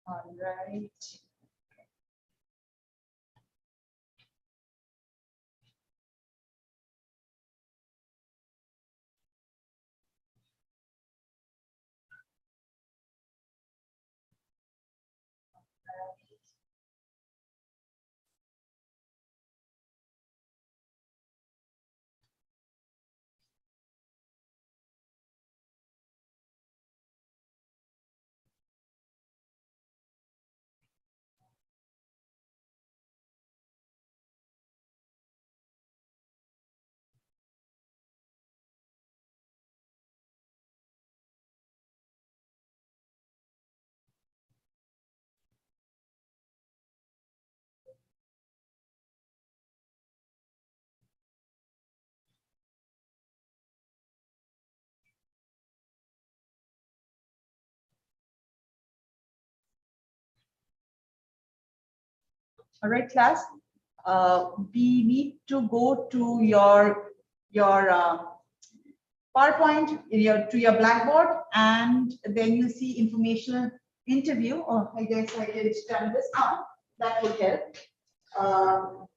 All right. All right, class. We need to go to your PowerPoint to your Blackboard, and then you see informational interview. Oh, I guess I did turn this on. That would help. Um,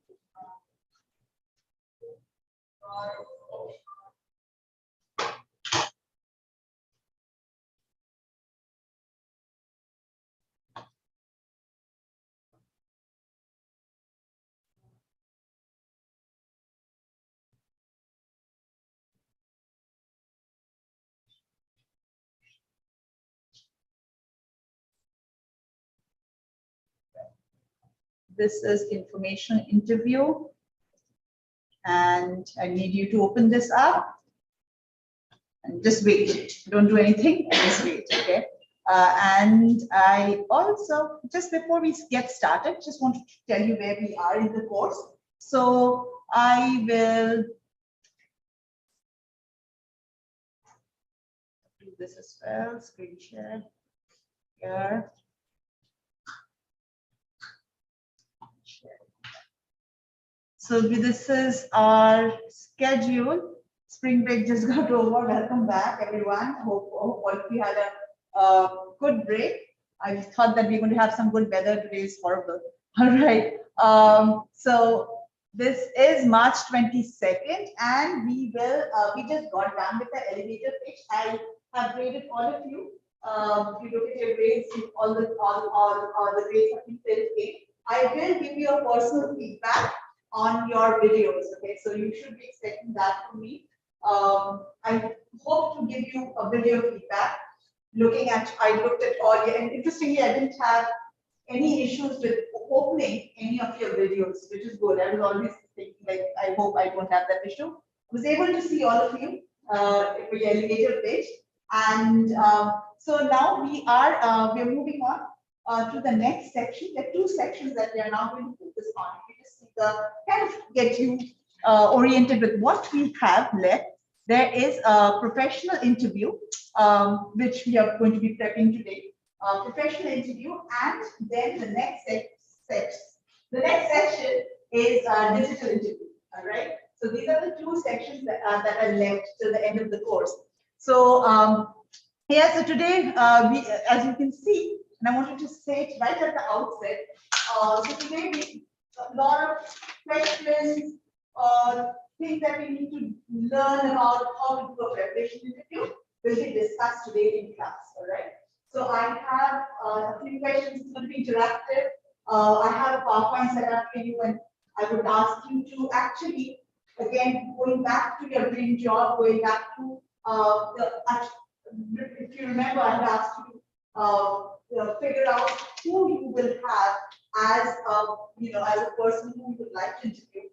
this is information interview, and I need you to open this up and just wait. Don't do anything, just wait, okay? And I also, just before we get started, just wanted to tell you where we are in the course. So I will do this as well, screen share here. So this is our schedule. Spring break just got over. Welcome back, everyone. Hope all of you had a good break. I thought that we're going to have some good weather. Today is horrible. All right. So this is March 22nd, and we just got done with the elevator pitch. I have graded all of you. If you look at your grades, all the grades have been filled in. I will give you a personal feedback on your videos. Okay, so you should be expecting that from me. I hope to give you a video feedback. I looked at all, and interestingly, I didn't have any issues with opening any of your videos, which is good. I was always thinking, like, I hope I don't have that issue. I was able to see all of you for your elevator page, and so now we're moving on to the next section. There are two sections that we are now going to focus on. If you just see the kind of get you oriented with what we have left. There is a professional interview, which we are going to be prepping today. Professional interview, and then the next section is digital interview. All right. So these are the two sections that are left till the end of the course. So yeah. So today, as you can see, and I wanted to say it right at the outset. So today we a lot of questions or things that we need to learn about how to do a preparation interview will be discussed today in class. All right. So I have a few questions. It's going to be interactive. I have a PowerPoint set up for you, and I would ask you to actually, again, going back to your dream job, going back to if you remember, I had asked you to figure out who you will have as as a person who you would like to interview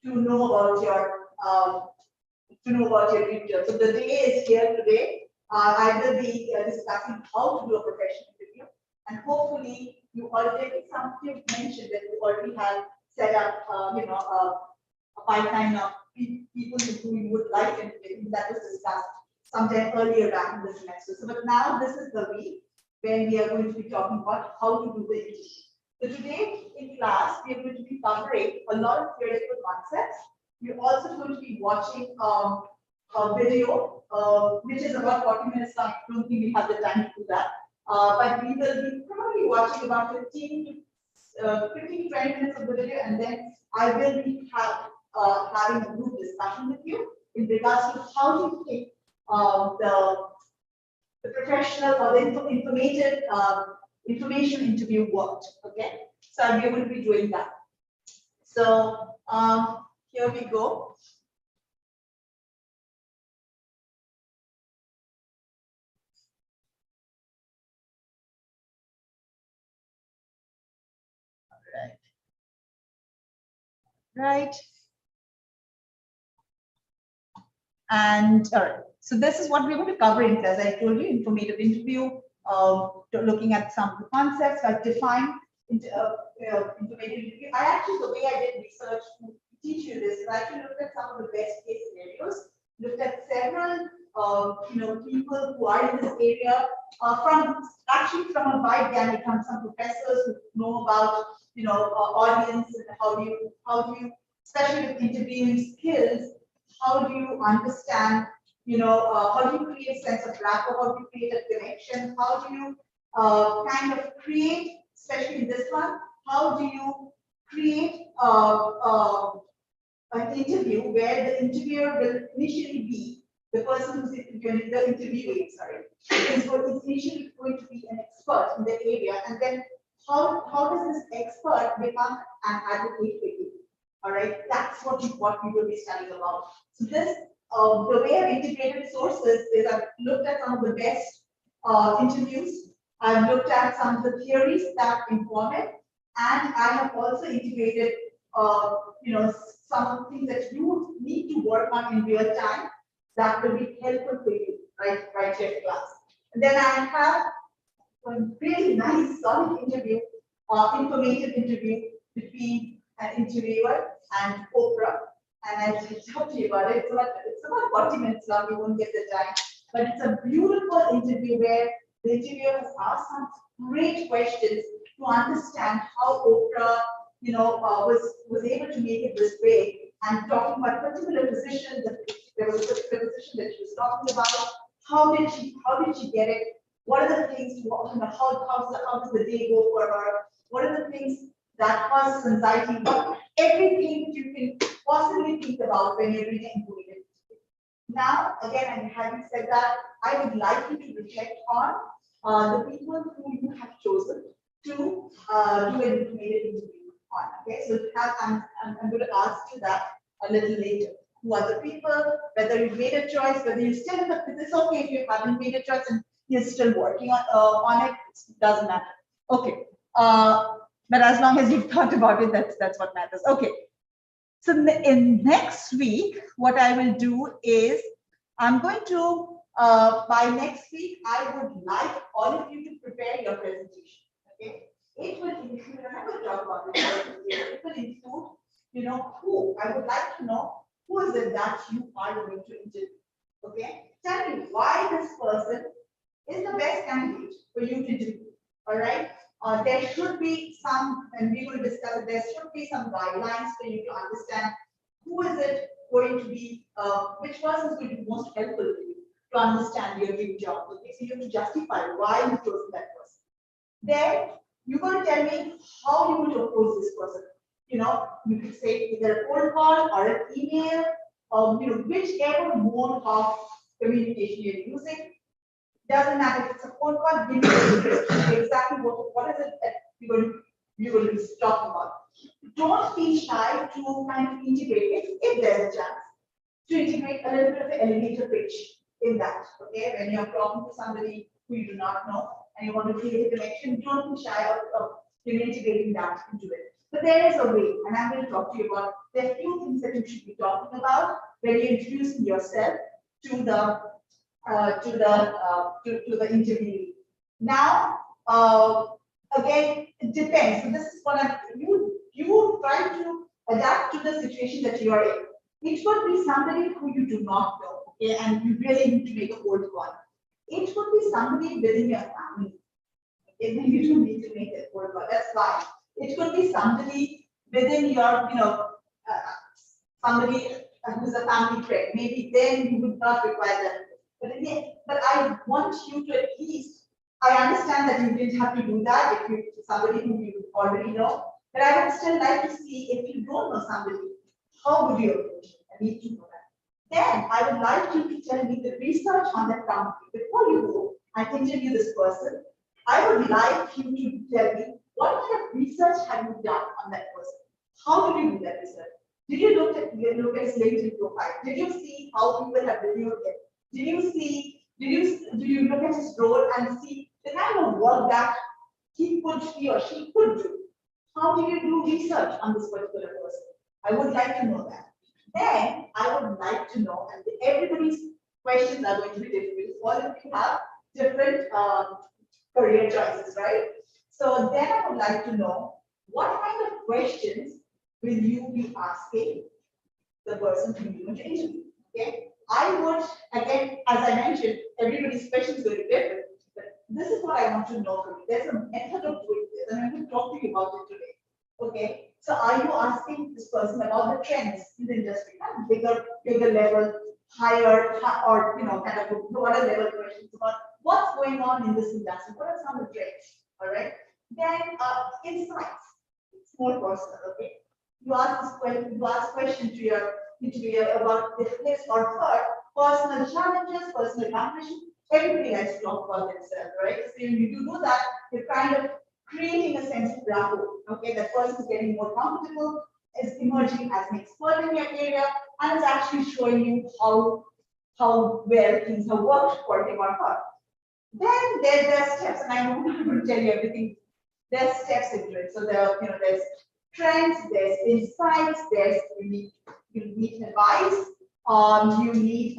to know about your dream job. So the day is here today. I will be discussing how to do a professional interview, and hopefully you already, some of you mentioned that you already have set up, a pipeline of people who you would like to interview. That was discussed sometime earlier back in the semester. So, but now this is the week when we are going to be talking about how to do the interview. So today in class, we are going to be covering a lot of theoretical concepts. We're also going to be watching a video, which is about 40 minutes long. I don't think we have the time to do that. but we will be probably watching about 15 to 20 minutes of the video, and then I will be having a group discussion with you in regards to how you think the professional or the informative information interview worked. Okay, so I'll be able to be doing that. So here we go. Right. And all right, so this is what we're going to cover in class. I told you, informative interview, looking at some of the concepts that define informative interview. I actually, the way I did research to teach you this, I actually looked at some of the best case scenarios, looked at several people who are in this area from a wide gamut, from some professors who know about audience and how do you especially with interviewing skills, how do you understand, how do you create a sense of rapport, how do you create a connection, how do you kind of create, especially in this one, how do you create an interview where the interviewer will initially be the person who's interviewing, the interviewee, sorry, is initially going to be an expert in the area, and then how does this expert become an advocate for you? All right, that's what we will be studying about. So this, the way I've integrated sources is I've looked at some of the best interviews. I've looked at some of the theories that inform it, and I have also integrated, some of the things that you need to work on in real time that will be helpful for you, right here in class. And then I have a really nice, solid interview, informative interview between an interviewer and Oprah, and I'll talk to you about it. It's about 40 minutes long, we won't get the time, but it's a beautiful interview where the interviewer has asked some great questions to understand how Oprah, was able to make it this way, and talking about a particular position, there was a particular position that she was talking about. How did she get it? What are the things? How does the day go for her? What are the things that causes anxiety? Everything you can possibly think about when you're reading informative. Now, again, and having said that, I would like you to reflect on the people who you have chosen to do an informative interview on. Okay, so I'm going to ask you that a little later. Who are the people? Whether you've made a choice, whether you're still in the. It's okay if you haven't made a choice and you're still working on it. It doesn't matter. Okay. But as long as you've thought about it, that's what matters. Okay. So in next week, what I will do is I'm going to by next week I would like all of you to prepare your presentation. Okay. It will include, and I will talk about it. It will include, who I would like to know who is it that you are going to interview. Okay. Tell me why this person is the best candidate for you to do. All right. There should be some, and we will discuss it, there should be some guidelines for you to understand who is it going to be, which person is going to be most helpful to you to understand your dream job. Okay, so you have to justify why you chose that person. Then you're going to tell me how you're going to approach this person. You could say either a phone call or an email, whichever mode of communication you're using. Doesn't matter if it's a phone call, give me exactly what is it that you're going to be talking about. Don't be shy to kind of integrate it if there's a chance to integrate a little bit of an elevator pitch in that. Okay, when you're talking to somebody who you do not know and you want to create a connection, don't be shy of integrating that into it. But there is a way, and I'm going to talk to you about. There are a few things that you should be talking about when you're introducing yourself to the interview. Now, again, it depends. So this is what you try to adapt to the situation that you are in. It could be somebody who you do not know, okay, and you really need to make a cold call. It could be somebody within your family. Okay, then you do need to make a cold call. That's fine. It could be somebody within your, somebody who's a family friend. Maybe then you would not require that. But again, I want you to at least I understand that you didn't have to do that if you somebody whom you already know, but I would still like to see if you don't know somebody, how would you approach it? I need to know that. Then I would like you to tell me the research on that company. Before you go and interview this person, I would like you to tell me what kind of research have you done on that person? How did you do that research? Did you look at his LinkedIn profile? Did you see how people have reviewed him? Did you look at his role and see the kind of work that he or she could do? How did you do research on this particular person? I would like to know that. Then I would like to know, and everybody's questions are going to be different. All of you have different career choices, right? So then I would like to know what kind of questions will you be asking the person who you want to interview? Okay. I would, again, as I mentioned, everybody's questions will be different, but this is what I want to know from you. There's a method of doing this, and I'm going to talk to you about it today. Okay. So are you asking this person about the trends in the industry? Bigger level, higher, or kind of broader level questions about what's going on in this industry? What are some of the trends? All right. Then insights. It's more personal, okay? You ask questions to your interviewer about his or her personal challenges, personal accomplishments. Everybody has to talk about themselves, right? So when you do that, you're kind of creating a sense of rapport. Okay, that person is getting more comfortable, is emerging as an expert in your area, and is actually showing you how well things have worked for him or her. Then there are steps, and I'm not going to tell you everything. There's steps into it. So there's trends, there's insights, there's you need advice, you need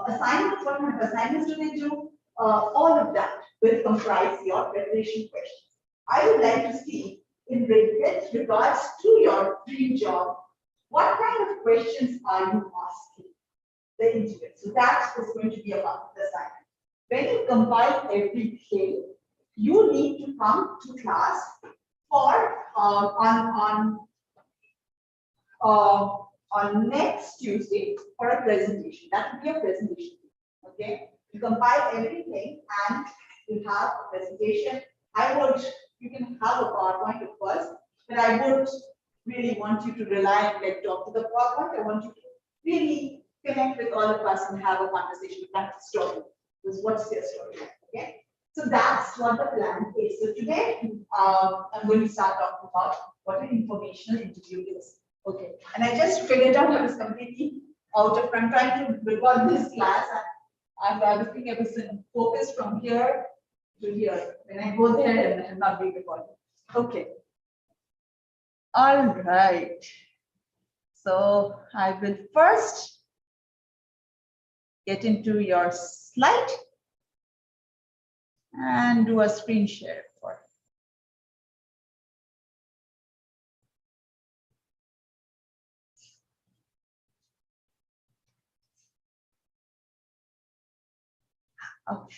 assignments. What kind of assignments do they do? All of that will comprise your preparation questions. I would like to see in regards to your dream job, what kind of questions are you asking the interviewer? So that is going to be about the assignment. When you compile everything, you need to come to class for on next Tuesday for a presentation. That would be a presentation. Okay, you compile everything and you have a presentation. You can have a PowerPoint of course, but I would really want you to rely and get talk to the PowerPoint. I want you to really connect with all of us and have a conversation about the story. What's their story? Okay. So that's what the plan is. So today, I'm going to start talking about what an informational interview is. Okay. And I just figured out I was completely out of. I'm trying to record this class, and I was thinking I was focused from here to here. When I go there, and I'm not being recorded. Okay. All right. So I will first get into your slide and do a screen share for it. Okay.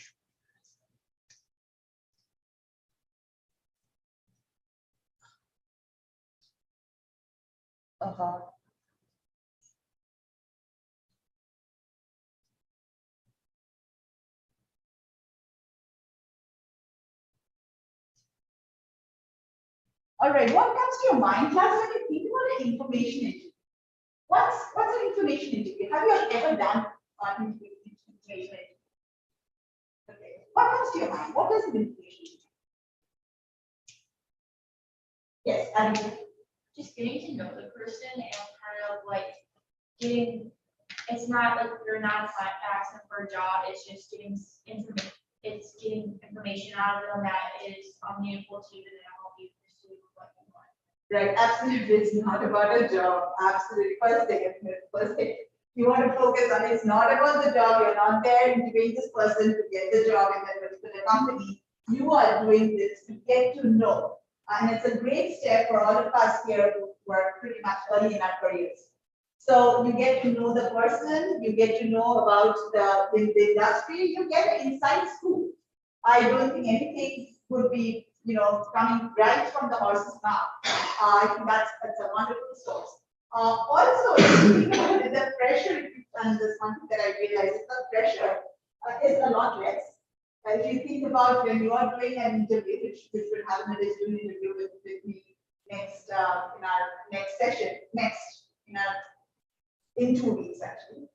All right, what comes to your mind, class, when you think about an information interview? What's an information interview? Have you ever done an information interview? Okay, what comes to your mind? What is an information interview? Yes, I mean, just getting to know the person and kind of like getting. It's not like you're not asking for a job. It's just getting information. It's getting information out of them that is meaningful to you and help you pursue what you want. Right, absolutely. It's not about a job. Absolutely. First thing. You want to focus on it's not about the job. You're not there interviewing this person to get the job in that particular company. You are doing this to get to know. And it's a great step for all of us here who are pretty much early in our careers. So you get to know the person, you get to know about the industry, you get an inside scoop. I don't think anything would be, coming right from the horse's mouth. I think that's a wonderful source. Also, the pressure, and this one thing that I realized is the pressure is a lot less. If you think about when you are doing an interview, which will have an additional interview with me next in our next session, in 2 weeks actually.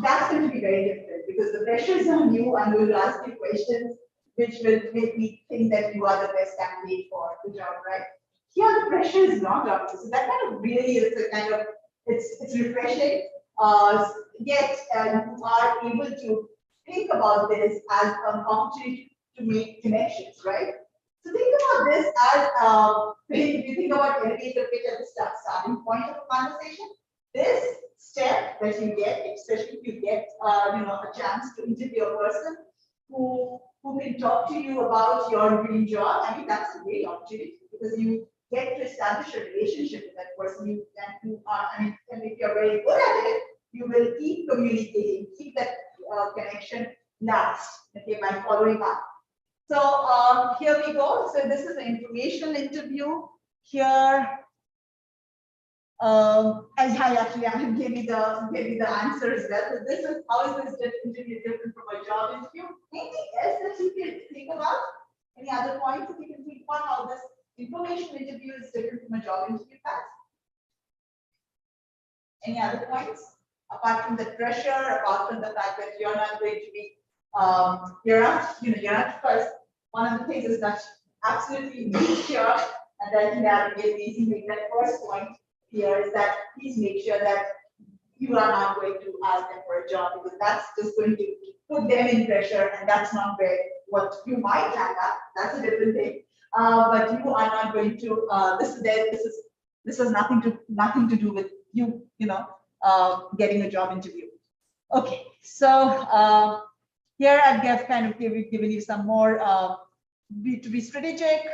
That's going to be very different because the pressure is on you and we will ask you questions which will make me think that you are the best candidate for the job, right? Here the pressure is not on you. So that kind of really is a kind of, it's refreshing. Yet you are able to think about this as an opportunity to make connections, right? So think about this as, if you think about elevator pitch at the starting point of a conversation, this step that you get, especially if you get a chance to interview a person who can talk to you about your dream job, I mean that's a great opportunity because you get to establish a relationship with that person. And if you're very good at it, you will keep communicating, keep that connection last, okay, by following up. So here we go. So this is an informational interview. Here, as I actually gave you the answer as well. So this is how is this interview different from a job interview? Anything else that you can think about? Any other points that you can think about how this information interview is different from a job interview? Any other points? Apart from the pressure, apart from the fact that you're not going to be, you're not first. One of the things is that absolutely make sure, and then navigate easy. Make that first point here is that please make sure that you are not going to ask them for a job because that's just going to put them in pressure, and that's not where what you might land up. That's a different thing. But you are not going to. This has nothing to do with you. Getting a job interview. Okay, so here I've kind of given you some more to be strategic,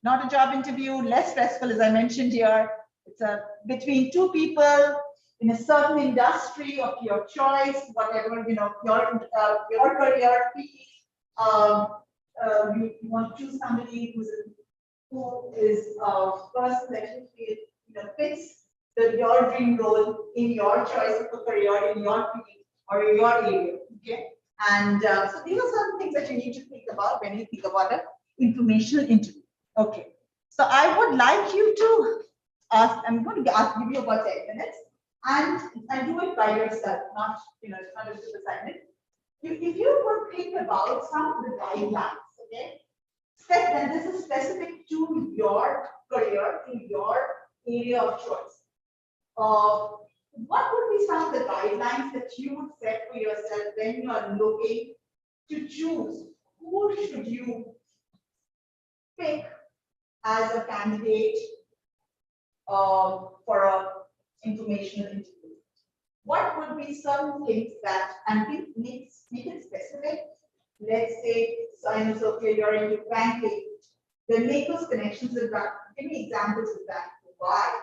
not a job interview, less stressful as I mentioned here. It's between two people in a certain industry of your choice, whatever your career field. You want to choose somebody who is a person that you feel fits your dream role in your choice of a career in your field or in your area. Okay, and so these are some things that you need to think about when you think about an informational interview. Okay, so I would like you to ask. I'm going to give you about 10 minutes, and do it by yourself, not it's not a group assignment. If you would think about some of the guidelines, okay, then this is specific to your career, to your area of choice. What would be some of the guidelines that you would set for yourself when you are looking to choose who should you pick as a candidate for an informational interview? What would be some things that, and make it specific? Let's say, so you're into banking, then make those connections with that. Give me examples of that. Why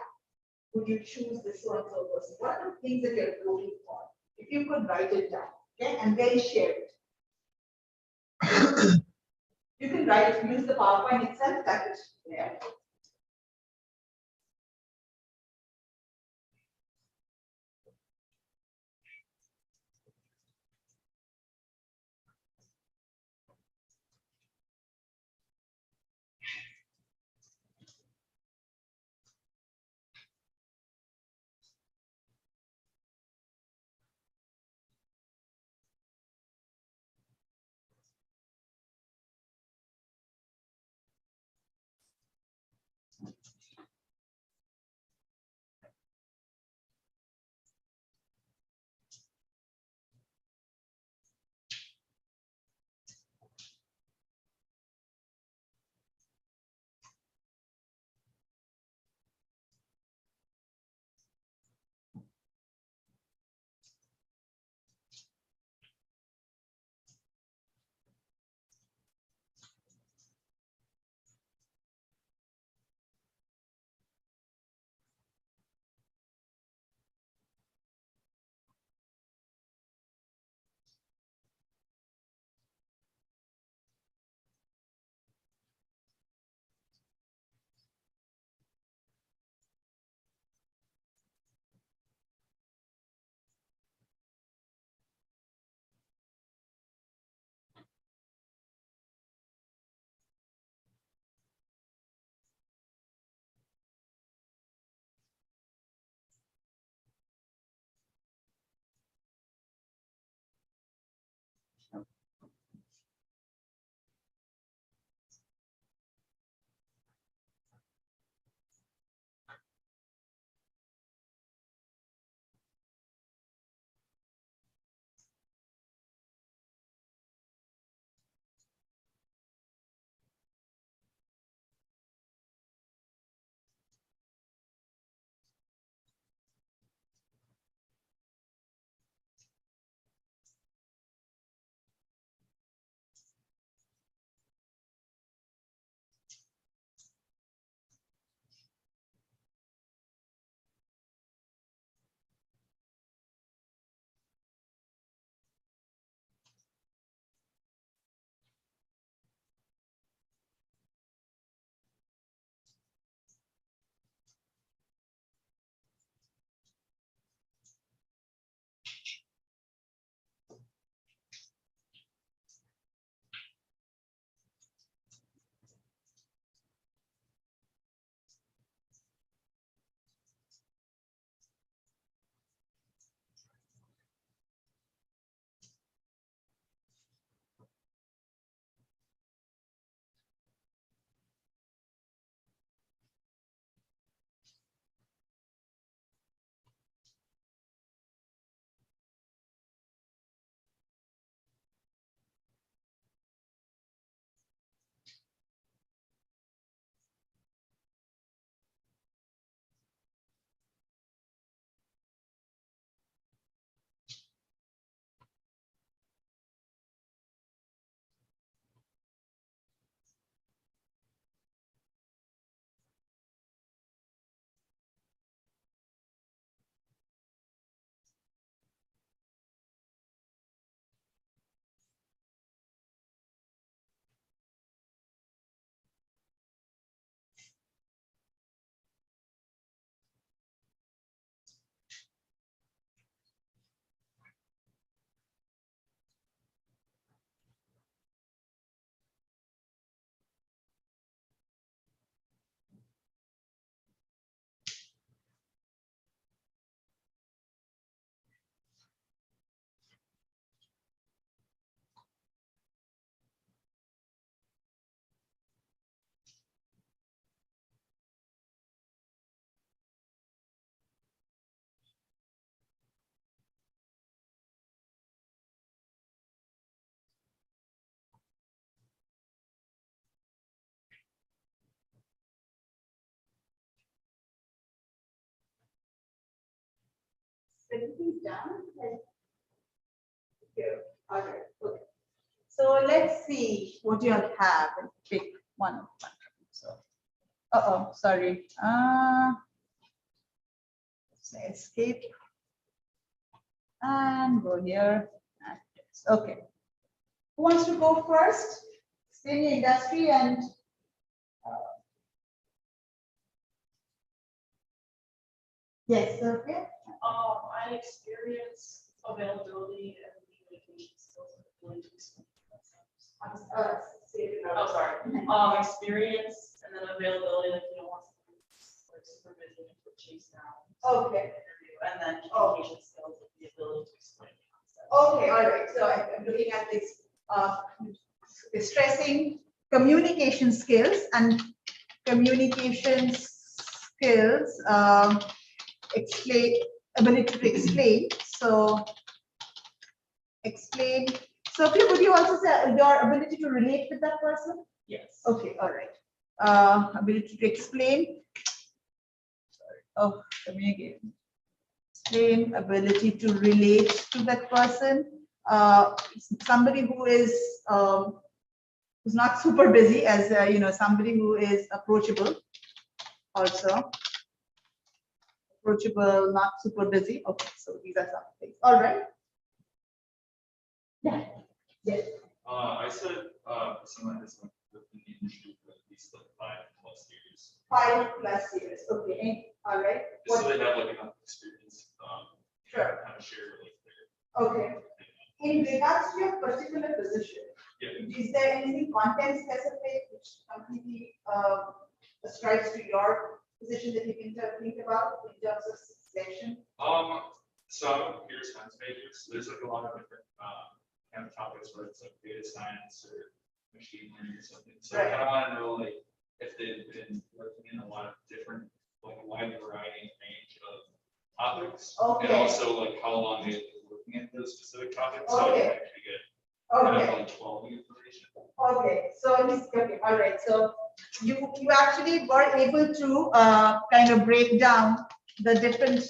would you choose this so and so person? What are the things that you're looking for? If you could write it down, okay, and then share it. You can write it, use the PowerPoint itself, type it there. everything's done. Here, all right, okay. So let's see what you all have and pick one. So, sorry. Let's escape and go here. Okay. Who wants to go first? Stay in the industry and yes, okay. I experience availability and communication skills and ability to explain myself. Oh, sorry. Experience and then availability, like, you know, once like supervision for chase down. Okay. Interview, and then communication skills, like the ability to explain concepts. Okay, all right. So I'm looking at this, stressing communication skills and communication skills, explain, ability to explain. So explain. So would you also say your ability to relate with that person? Yes. Okay, all right. Ability to explain. Sorry. Oh, communicate. Explain, ability to relate to that person. Somebody who is who's not super busy, as you know, somebody who is approachable. Also, approachable, not super busy. Okay, so these are some things. All right. Yeah. Yes. I said someone has been in the industry for at least like 5+ years. 5+ years. Okay. All right. Just so they have like enough experience. Sure. Kind of share like their. Okay. In regards to your particular position, Yeah. is there anything content specific which completely ascribes to your position that you can think about in terms of selection? So I'm a computer science major, so there's like a lot of different kind of topics where it's like data science or machine learning or something. So I Right. kind of want to know like if they've been working in a lot of different, like a wide variety range of topics. Okay. And also like how long they've been working at those specific topics. So I Okay. can actually get kind Okay. of like quality information. Okay. So okay. All right. So you actually were able to kind of break down the different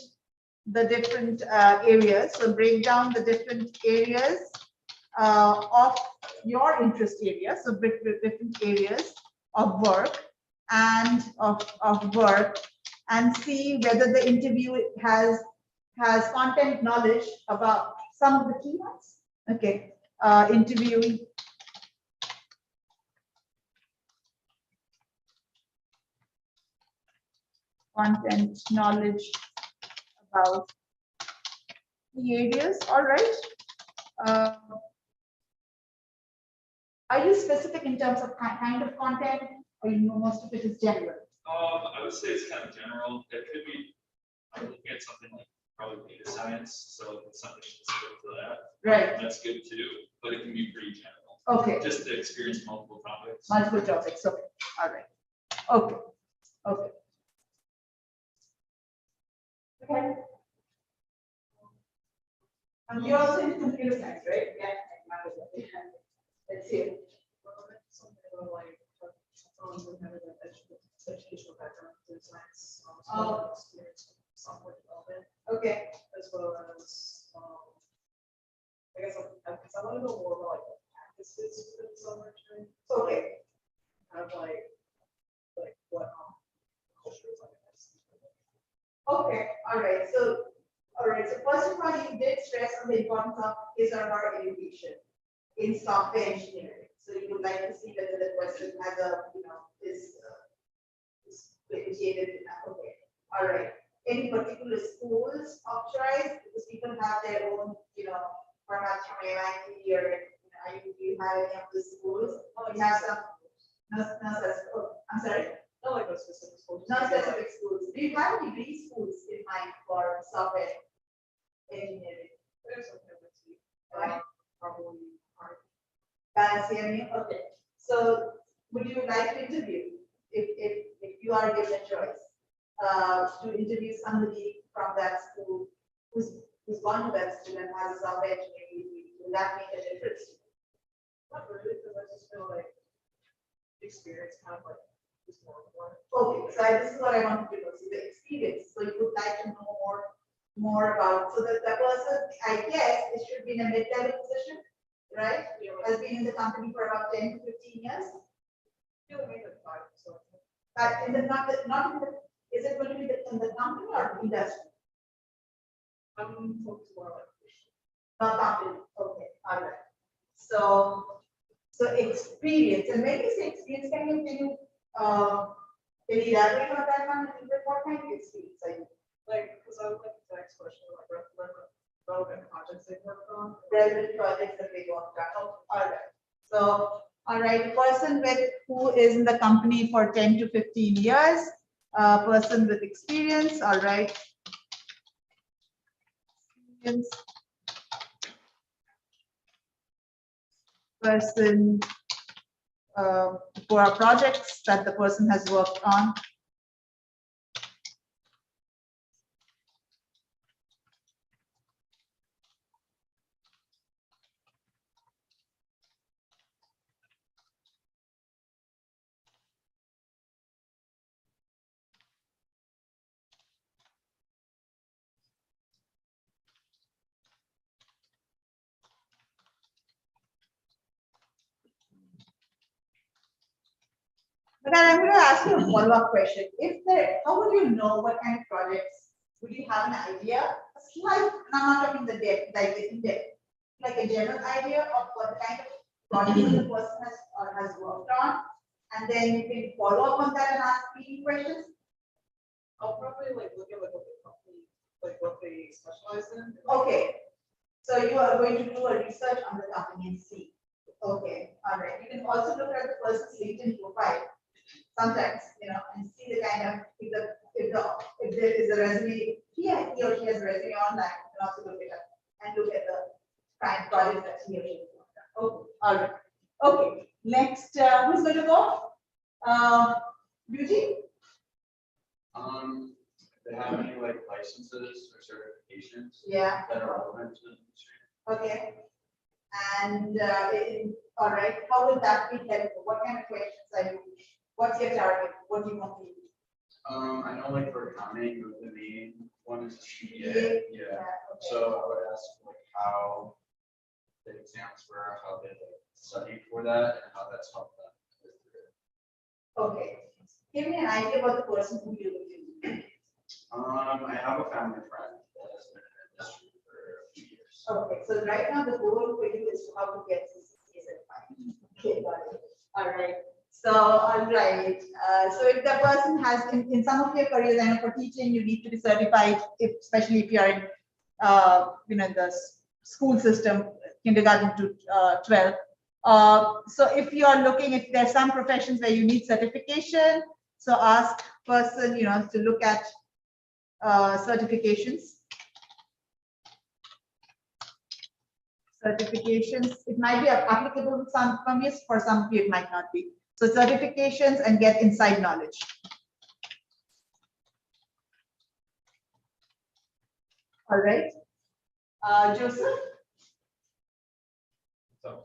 areas. So break down the different areas of your interest area. So different areas of work and of work, and see whether the interview has content knowledge about some of the key ones. Okay. Interviewing. Content knowledge about the areas. All right. Are you specific in terms of kind of content, or you know most of it is general? I would say it's kind of general. It could be, I'm looking at something like probably data science, so if it's something specific to that. Right. That's good too, but it can be pretty general. Okay. Just to experience multiple topics. Multiple topics. Okay. All right. Okay. Okay. Okay. And you're also in computer science, right? Yeah. Let's see. Something about like someone who had an educational background in science, Oh. experience with software development, Okay. as well as I guess because I want to know more about like the practices within software engineering. Okay. Kind of like what culture is like. Okay. All right. So, first of all, you did stress on the importance of his or her education in software engineering. So you would like to see whether the person has is initiated enough. Okay. All right. Any particular schools of choice? Because people have their own, perhaps from MIT or do you have any of the schools? Oh, you have some. No, I'm sorry. Not like those specific schools. Not specific schools. Do you have degree schools in mind for software engineering? There's some tendency. Right. Probably hard. CME? Okay. So would you like to interview if you are given a choice to interview somebody from that school who's gone to that school and has a software engineering degree? Will that make a difference? Not really, because I just feel like experience kind of like is more important. Okay, so this is what I wanted to know. See the experience. So you would like to know more more about, so that the person, I guess, it should be in a mid-level position, right? Has been in the company for about 10 to 15 years. But in the, not in the, is it going to be in the company or industry? I'm focused more on Not company, okay, all right. So experience, and when you say experience, can you elaborate on that one? What kind of experience are you? like, because I would like the next question, like, relevant projects they worked on. Relevant projects that we worked on. Oh, all right. So, all right, person who is in the company for 10 to 15 years, person with experience, all right. Experience. Person for projects that the person has worked on. But I'm going to ask you a follow-up question. If there, how would you know what kind of projects? Would you have an idea? A slight, I'm not talking the depth, like in depth, like a general idea of what kind of projects the person has worked on, and then you can follow up on that and ask me questions. I'll probably like look at like what the company, like what they specialize in. Okay, so you are going to do a research on the company and see. Okay, all right. You can also look at the person's LinkedIn profile. Sometimes, and see the kind of, if there is a resume, he or she has a resume online, you can also look it up and look at the kind of projects that he or she has worked on. Okay, all right. Okay, next, who's going to go? Beauty? If they have any like licenses or certifications Yeah. that are relevant to the industry. Okay. And, all right, how would that be helpful? What kind of questions are you, what's your target? What do you want to do? I know like for accounting, the main one is CPA. CPA? Yeah. Okay. So I would ask like how the exams were, how they like studied for that, and how that's helped them. Okay. Give me an idea about the person who you're looking to. I have a family friend that has been in the industry for a few years. Okay, so right now the goal for you is how to get CCA certified. Okay, got it. All right. So, all right. So if the person has in some of your careers, I know for teaching, you need to be certified, especially if you are in, the school system, kindergarten to 12. So if you are looking, if there's some professions where you need certification, so ask person, to look at certifications. Certifications, it might be applicable to some companies, for some of you it might not be. So certifications and get inside knowledge. All right. Joseph? So,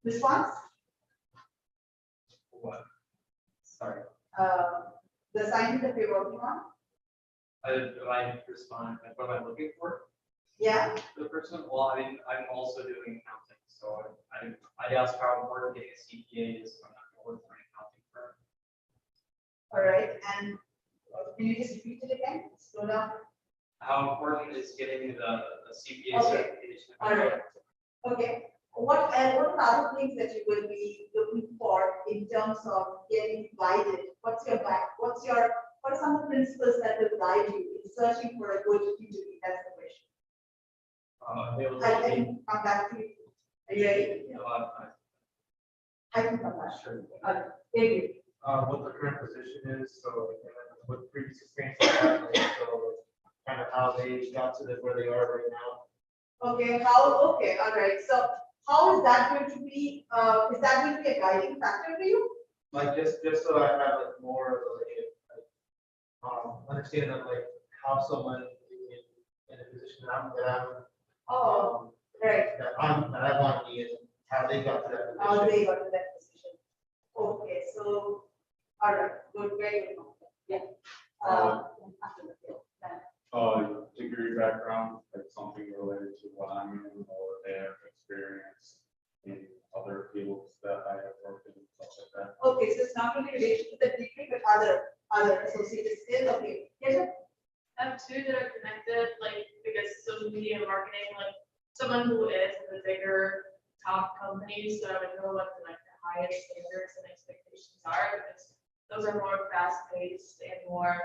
Response? what? Sorry. The assignment that we're working on? Do I respond, like, what am I looking for? Yeah. For the person? Well, I mean, I'm also doing accounting, so I'd ask how important getting a CPA is. I'm not going to work for an accounting firm. All right. And can you just repeat it again? Slow down. How important is getting the CPA Okay. certification? All right. Okay. What are other things that you will be looking for in terms of getting guided? What are some of the principles that will guide you in searching for a good interview? That's the question. I Availability. can come back to you. Are you ready? I can come back. Sure. David. What the current position is, so what previous experience they have, so kind of how they got to where they are right now. Okay, okay, all right. So how is that going to be, is that going to be a guiding factor for you? Like just so I have like more of understanding of like how someone in a position Oh, right. that I want to be in, how they got to that How position. they got to that position. Okay, so, all right, good, very good. Yeah. After the field, then. Degree background, like something related to what I'm in, or they have experience in other fields that I have worked in, stuff like that. Okay, so it's not only related to the degree, but other associated skills. Okay, yes, I have two that are connected, like, because social media marketing, like, someone who is in the bigger top companies, so I would know what the, like, the highest standards and expectations are, because those are more fast-paced and more,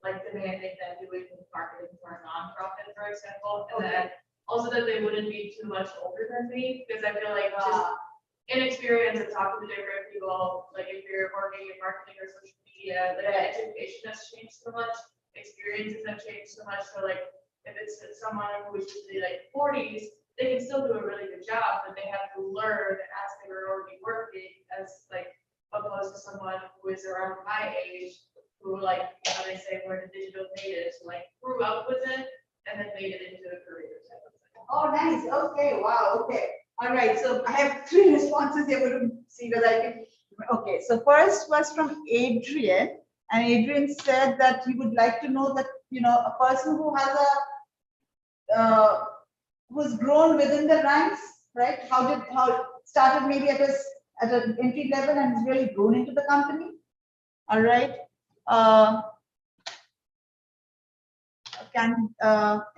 like, demanding than doing marketing for a nonprofit, for example. And then also that they wouldn't be too much older than me, because I feel like just inexperience of talking to different people, like if you're working in marketing or social media, the education has changed so much, experiences have changed so much. So like if it's someone who is usually like 40s, they can still do a really good job, but they have to learn as they were already working, as like opposed to someone who is around my age, who like, you know, they say we're the digital natives, who like grew up with it and then made it into a career type of thing. oh, nice, okay, wow, okay. All right, so I have 3 responses here, we'll see whether I can, okay, so first was from Adrian, and Adrian said that he would like to know that, you know, a person who has who's grown within the ranks, right? How started maybe at an entry level and has really grown into the company. All right. An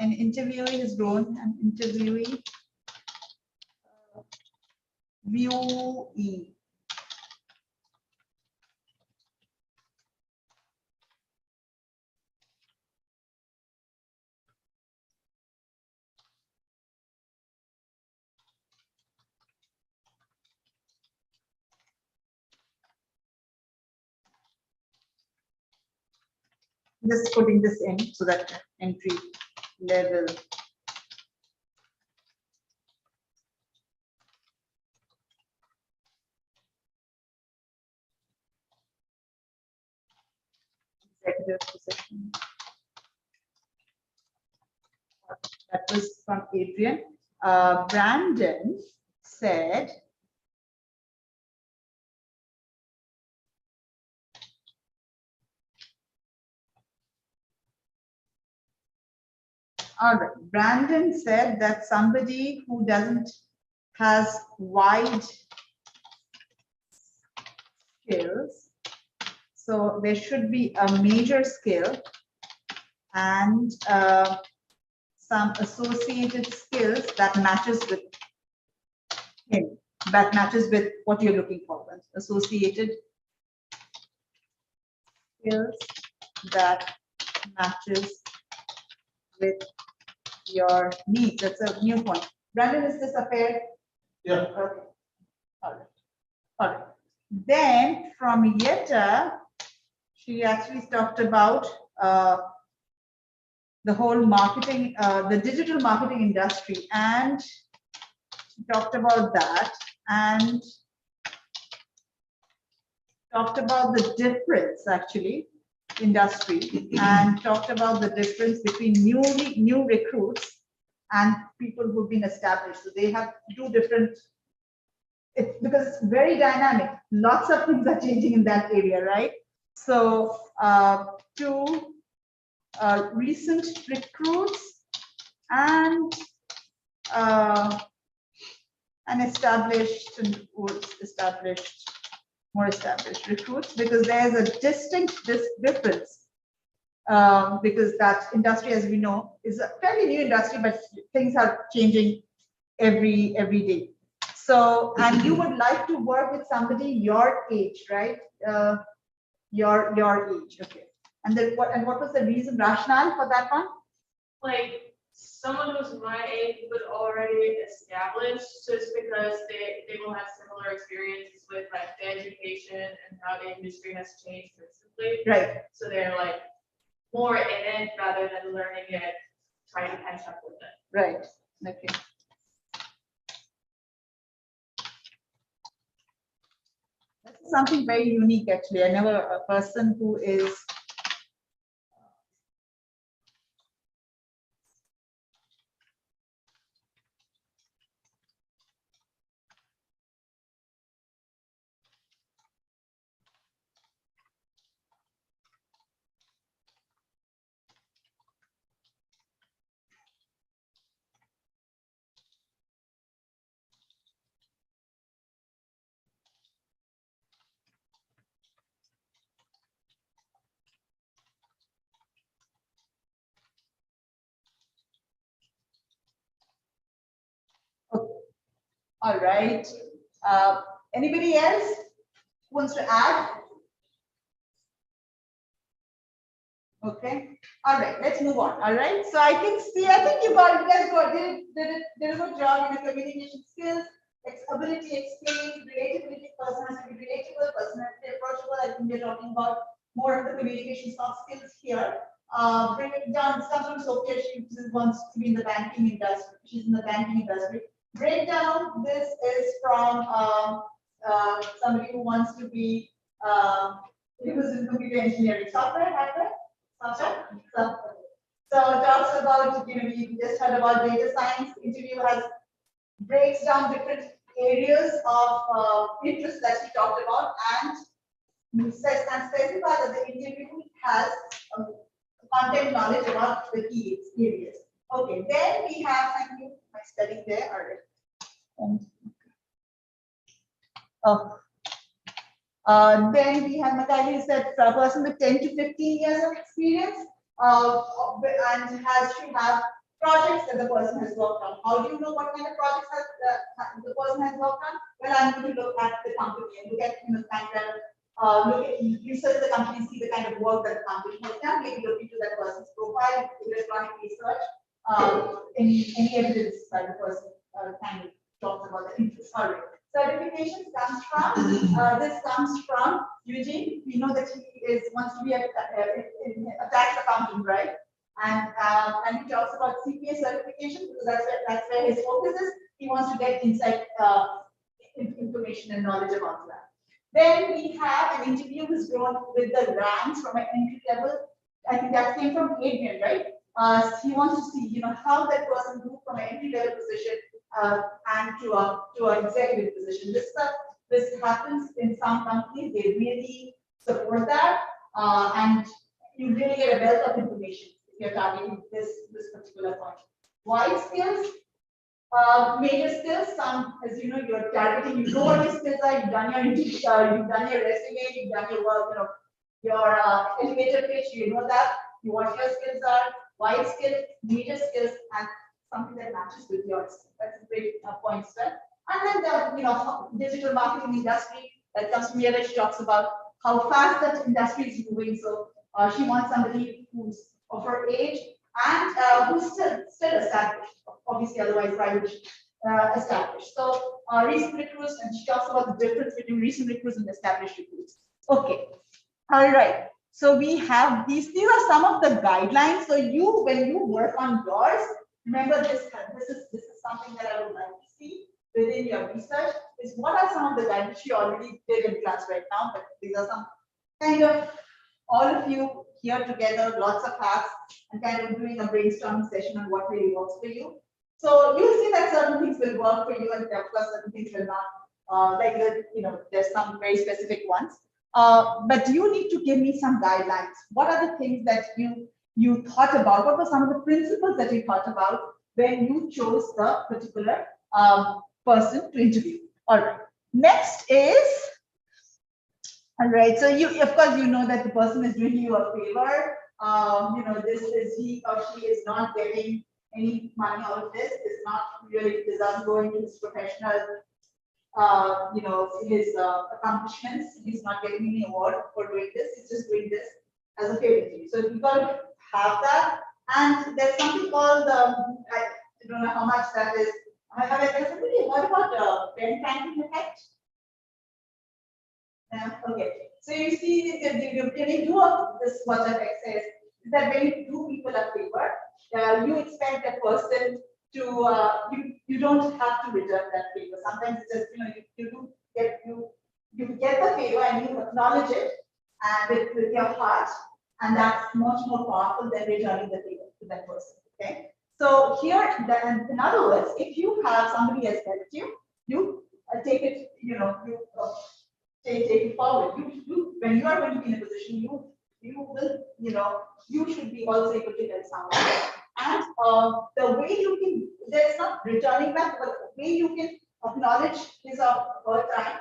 interviewee has grown, an interviewee, viewee. Just putting this in so that entry level. Executive position. That was from Adrian. Brandon said, all right, Brandon said that somebody who has wide skills, so there should be a major skill and some associated skills that matches with him, that matches with what you're looking for. Associated skills that matches with your needs. That's a new point. Brandon, is this a fair? Yeah. Okay. All right. All right. Then from Yetta, she actually talked about the whole marketing, the digital marketing industry, and she talked about that and talked about the difference actually industry and talked about the difference between new recruits and people who've been established. So they have two different, because it's very dynamic. Lots of things are changing in that area, right? So two recent recruits and established and more established recruits, because there's a distinct difference. Because that industry, as we know, is a fairly new industry, but things are changing every day. So, and you would like to work with somebody your age, right? Your age, okay. And then what was the rationale for that one? Like someone who's my age but already established, just because they will have similar experiences with like the education and how the industry has changed recently. Right. So they're like more in it rather than learning it, trying to catch up with it. Right. Okay. That's something very unique, actually. I never a person who is All right. Anybody else wants to add? Okay. All right. Let's move on. All right. So I think you guys did a good job in the communication skills, ability, explain, relatability, person has to be relatable, person has to be approachable. I think we're talking about more of the communication soft skills here. Bring it down. This comes from Sophia. She wants to be in the banking industry. She's in the banking industry. Breakdown. This is from somebody who wants to be who was in computer engineering, software, hardware. So it talks about, we just heard about data science. Interview breaks down different areas of interest that we talked about and says and specifies that the interview has content knowledge about the key areas. Okay, then we have, thank you, my spelling there. All right. Then we have Magali said a person with 10 to 15 years of experience and has to have projects that the person has worked on. How do you know what kind of projects the person has worked on? Well, I'm going to look at the company and look at research the company, see the kind of work that the company has done, maybe look into that person's profile, electronic research, any evidence by the person kind of talks about the interest. All right. Certifications comes from, this comes from Eugene. We know that he wants to be a tax accountant, right? And he talks about CPA certification because that's where his focus is. He wants to get insight, information and knowledge about that. Then we have an interview who's grown with the ranks from an entry level. I think that came from Adrian, right? He wants to see, how that person moved from an entry level position and to an executive position. This happens in some companies. They really support that, and you really get a wealth of information if you're targeting this particular point. Wide skills, major skills. Some, as you know, you're targeting. You know what your skills are. You've done your resume. You've done your work. Your elevator pitch. You know that. What your skills are. Wide skills, major skills, and something that matches with yours. That's a great point, sir. And then the digital marketing industry that comes from here. She talks about how fast that industry is moving. So she wants somebody who's of her age and who's still established. Obviously, otherwise, why would established? So recent recruits, and she talks about the difference between recent recruits and established recruits. Okay, all right. So we have these are some of the guidelines. So when you work on yours, remember this is something that I would like to see within your research is what are some of the guidelines you already did in class right now, but these are some kind of all of you here together, lots of hats, and kind of doing a brainstorming session on what really works for you. So you'll see that certain things will work for you and of course certain things will not. There's some very specific ones. But you need to give me some guidelines. What are the things that you thought about? What were some of the principles that you thought about when you chose the particular person to interview? All right. Next is, all right. So of course, you know that the person is doing you a favor. This is he or she is not getting any money out of this. It's not really, this doesn't go into his professional, his accomplishments. He's not getting any award for doing this. He's just doing this as a favor to you. So you've got to have that. And there's something called, I don't know how much that is. Have everybody heard about Ben Franklin effect? Yeah, okay. So you see, when you do this, what the effect says is that when you do people a favor, you expect that person to, you don't have to return that favor. Sometimes it's just, you get the favor and you acknowledge it with your heart, and that's much more powerful than returning the favor to that person. Okay. So here, in other words, if you have somebody has helped you, you take it, take it forward. When you are going to be in a position, you will, you should be also able to help someone. And the way you can, there's not returning back, but the way you can acknowledge his or her time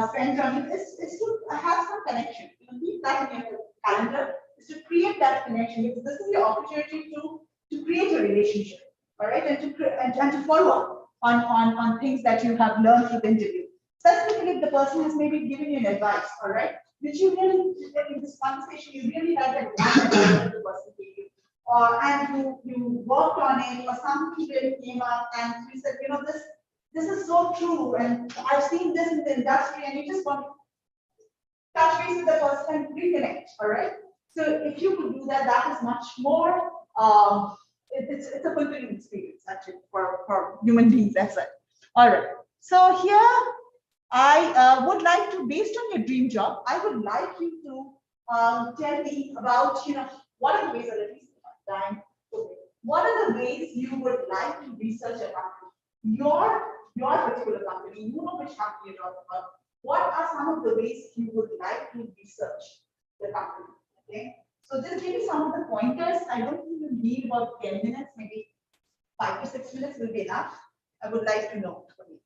spent on it is to have some connection. Keep that in your calendar, is to create that connection, because this is the opportunity to create a relationship, all right, and to follow up. on things that you have learned through the interview. Specifically, if the person has maybe given you an advice, all right, which you really, in this conversation, you really like that one advice that the person gave you, and you worked on it, or something really came up, and you said, you know, this is so true, and I've seen this in the industry, and you just want to touch base with the person and reconnect, all right? So if you could do that, that is much more, it's a fulfilling experience actually for human beings, that's it. All right, so here I would like to, based on your dream job, I would like you to tell me about, you know, what are the ways, or at least time, okay, what are the ways you would like to research a company? Your particular company, you know which company you're talking about. What are some of the ways you would like to research the company? Okay, so just give me some of the pointers. I don't think you need about 10 minutes, maybe 5 to 6 minutes will be enough. I would like to know from you.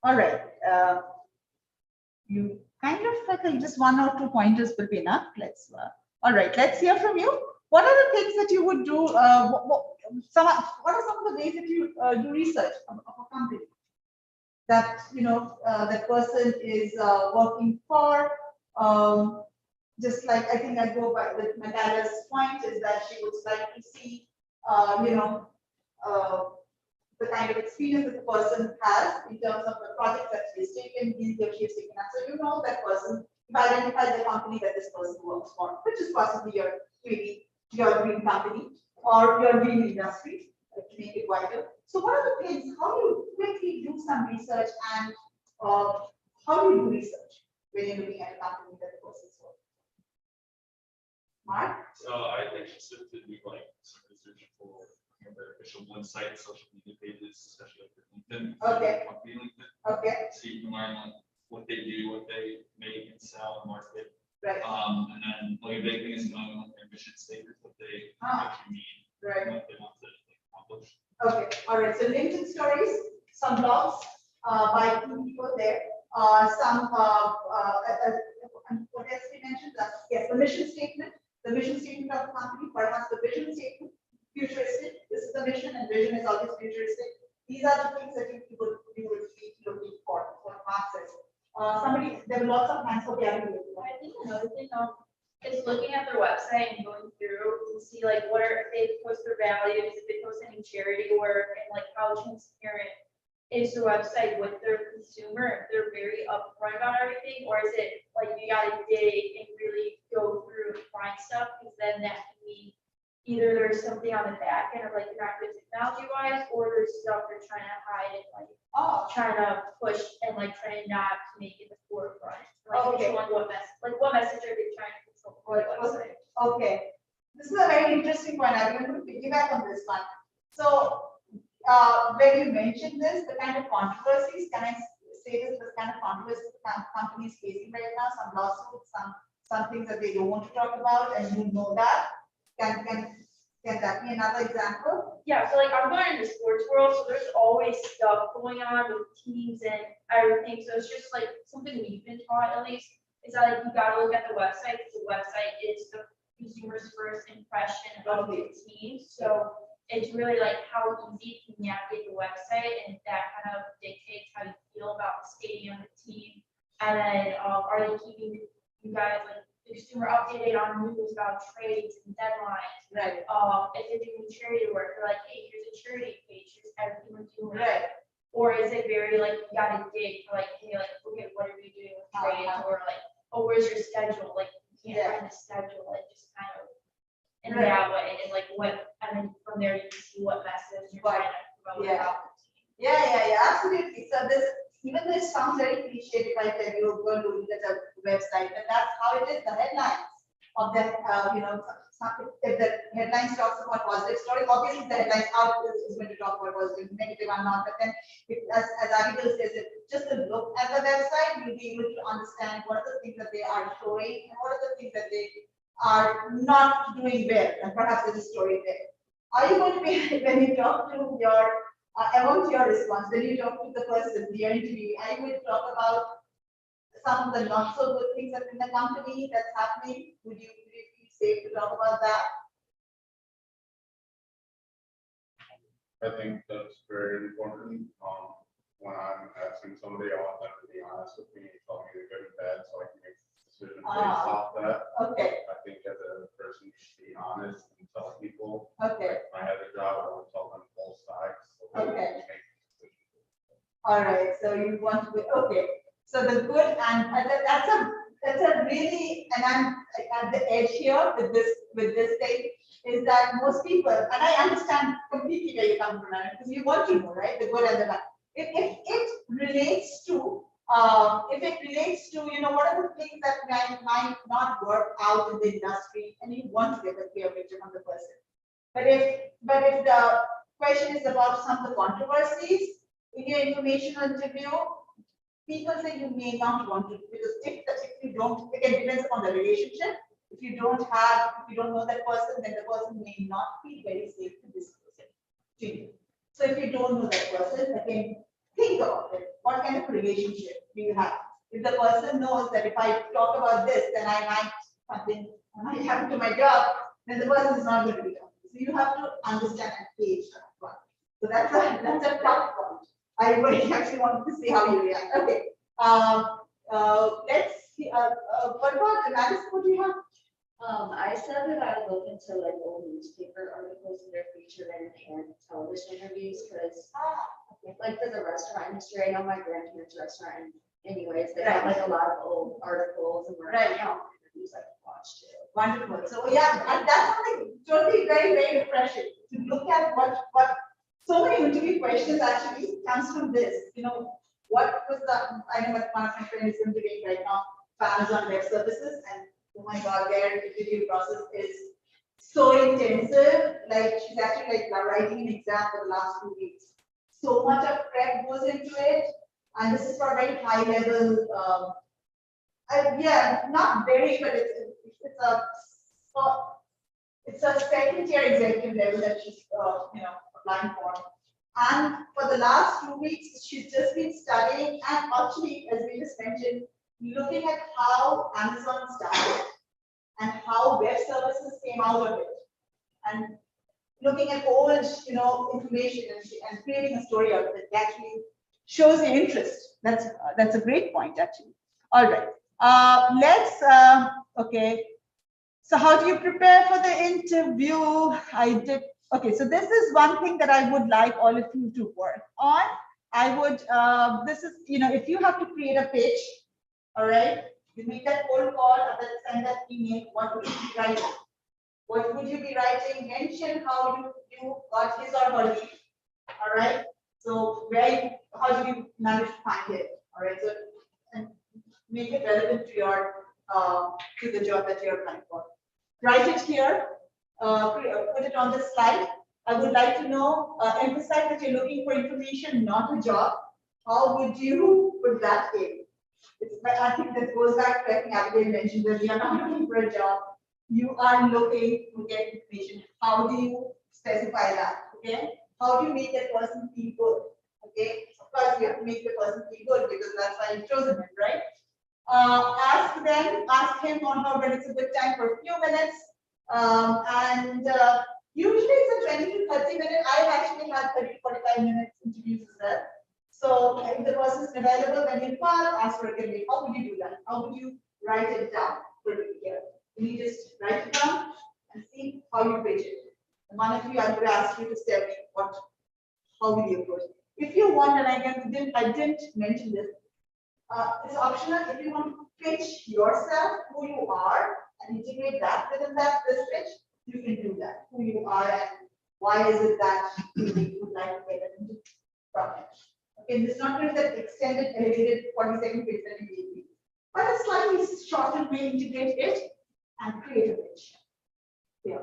All right. You kind of like just 1 or 2 pointers will be enough. All right, let's hear from you. What are the things that you would do? What are some of the ways that you do research of a company that that person is working for? Just like I think I go by with Madala's point is that she would like to see, the kind of experience that the person has in terms of the project that she has taken, he or she has taken up. So that person, you identify the company that this person works for, which is possibly maybe your dream company or your dream industry, to make it wider. So what are the things, how do you quickly do some research and how do you do research when you're looking at a company that the person's working? Mark? So I think it's good to do like some research for their official website, social media pages, especially like LinkedIn. Okay. Company LinkedIn. Okay, So you can learn like what they do, what they make and sell and market. right. And then like a big thing is knowing what their mission statement, what they actually mean, Right. what they want to accomplish. Okay, all right. So LinkedIn stories, some blogs by 2 people there. Some what else we mentioned? Yes, the mission statement. The mission statement of the company, perhaps the vision statement, futuristic. This is the mission, and vision is always futuristic. These are the things that you would be looking for. What Mark says. There were lots of hands for Gary. I think another thing is looking at their website and going through to see like if they post their values, if they post any charity work, and like how transparent is the website with their consumer. If they're very upfront about everything, or is it like you gotta dig and really go through and find stuff, because then that can be either there's something on the back end of like you're not good technology wise, or there's stuff they're trying to hide and like trying to push and like trying not to make it the forefront. Like Okay. showing what message are they trying to control for the website? Okay, this is a very interesting point. I'm going to piggyback on this one. So, when you mentioned this, the kind of controversies, can I say this, the kind of controversies companies facing right now, some lawsuits, some things that they don't want to talk about, and you know that. Can that be another example? Yeah, so like I'm going in the sports world, so there's always stuff going on with teams and everything. So it's just like something we've been taught at least is that like you gotta look at the website, because the website is the consumer's first impression of the team. So it's really like how easy to navigate the website, and that kind of dictates how you feel about the stadium, the team. And then are they keeping you guys like the consumer updated on news about trades and deadlines? Right. If they're doing charity work, they're like, hey, here's a charity page, here's everything we're doing. Right. Or is it very like you gotta dig for like, hey, like, okay, what are we doing with trades? Or like, oh, where's your schedule? Like, you can't find the schedule, like just kind of in Right. that way. And like and then from there you can see what message you're trying to promote Yeah. about the team. Yeah, absolutely. So even though it sounds very cliche, if I tell you go to look at a website, but that's how it is. The headlines of that, if the headlines talks about positive story, obviously the headlines out is going to talk about positive, negative or not. But then, as Abigail says, just to look at the website, you'll be able to understand what are the things that they are showing and what are the things that they are not doing well, and perhaps there's a story there. Are you going to be, when you talk to amongst your response, when you talk to the person, your interview, are you going to talk about some of the not so good things that in the company that's happening? Would you feel safe to talk about that? I think that's very important. When I'm asking somebody, I want them to be honest with me, tell me the good and bad, so I can make decisions based off that. Okay, I think as a person, you should be honest and tell people. okay, If I had a job, I would tell them both sides. So they Okay. can make decisions. all right. So you want to be okay. So the good and that's a really, and I'm at the edge here with this thing, is that most people, and I understand completely where you come from, because you want to know, right, the good and the bad. If it relates to what are the things that might not work out in the industry, and you want to get a clear picture from the person. But if the question is about some of the controversies in your informational interview, people say you may not want to, because if you don't, again, depends upon the relationship. If you don't know that person, then the person may not feel very safe to disclose it to you. So if you don't know that person, again, think about it. What kind of relationship do you have? If the person knows that if I talk about this, then I might something might happen to my job, then the person is not going to be talking. So you have to understand and gauge that one. So that's a tough one. I really actually wanted to see how you react. Okay. Let's see. What about Amanda? What do you have? I said that I would look into like old newspaper articles and their featured and television interviews, because like for the restaurant industry, I know my grandparents' restaurant anyways, they have like a lot of old articles and Right. interviews I can watch too. Wonderful. So yeah, and that's something totally very refreshing to look at what so many interview questions actually comes from this. You know, what was the, I know what one of my friends is interviewing right now for Amazon Web Services, and oh my God, their interview process is so intensive. Like she's actually like writing an exam for the last 2 weeks. So much of prep goes into it, and this is for a very high level. Yeah, not very, but it's a second tier executive level that she's applying for. And for the last 2 weeks, she's just been studying and actually, as we just mentioned, looking at how Amazon started and how web services came out of it, and looking at old, information and creating a story out of it. That actually shows the interest. That's a great point, actually. All right. Okay. So how do you prepare for the interview? Okay, so this is one thing that I would like all of you to work on. This is, if you have to create a pitch, all right, you make that cold call and then send that email, what would you be writing? What would you be writing? Mention how you got his or her lead, all right? So how did you manage to find it, all right? So, and make it relevant to the job that you're applying for. Write it here, put it on the slide. I would like to know, emphasize that you're looking for information, not a job. How would you put that in? I think that goes back to, I think Abigail mentioned that you are not looking for a job. You are looking to get information. How do you specify that? Okay. How do you make that person feel good? Okay. Of course, you have to make the person feel good because that's why you've chosen him, right? Ask him or her when it's a good time for a few minutes. Usually it's a 20 to 30 minute. I've actually had 30 to 45 minutes interviews as well. So if the person is available, when you call, ask for a candidate. How would you do that? How would you write it down for me here? Can you just write it down and see how you pitch it? And one of you, I'm going to ask you to tell me how will you approach it. If you want, and I didn't mention this, it's optional. If you want to pitch yourself, who you are, and integrate that within this pitch, you can do that. Who you are and why is it that you would like to get it from it. Okay, this is not going to be that extended, elevated 40-second pitch that you gave me, but a slightly shorter way integrate it and create a pitch. Yeah.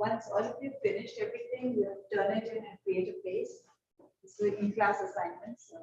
once all of you finished everything, you have turn it in and create a place. This is an in-class assignment, so.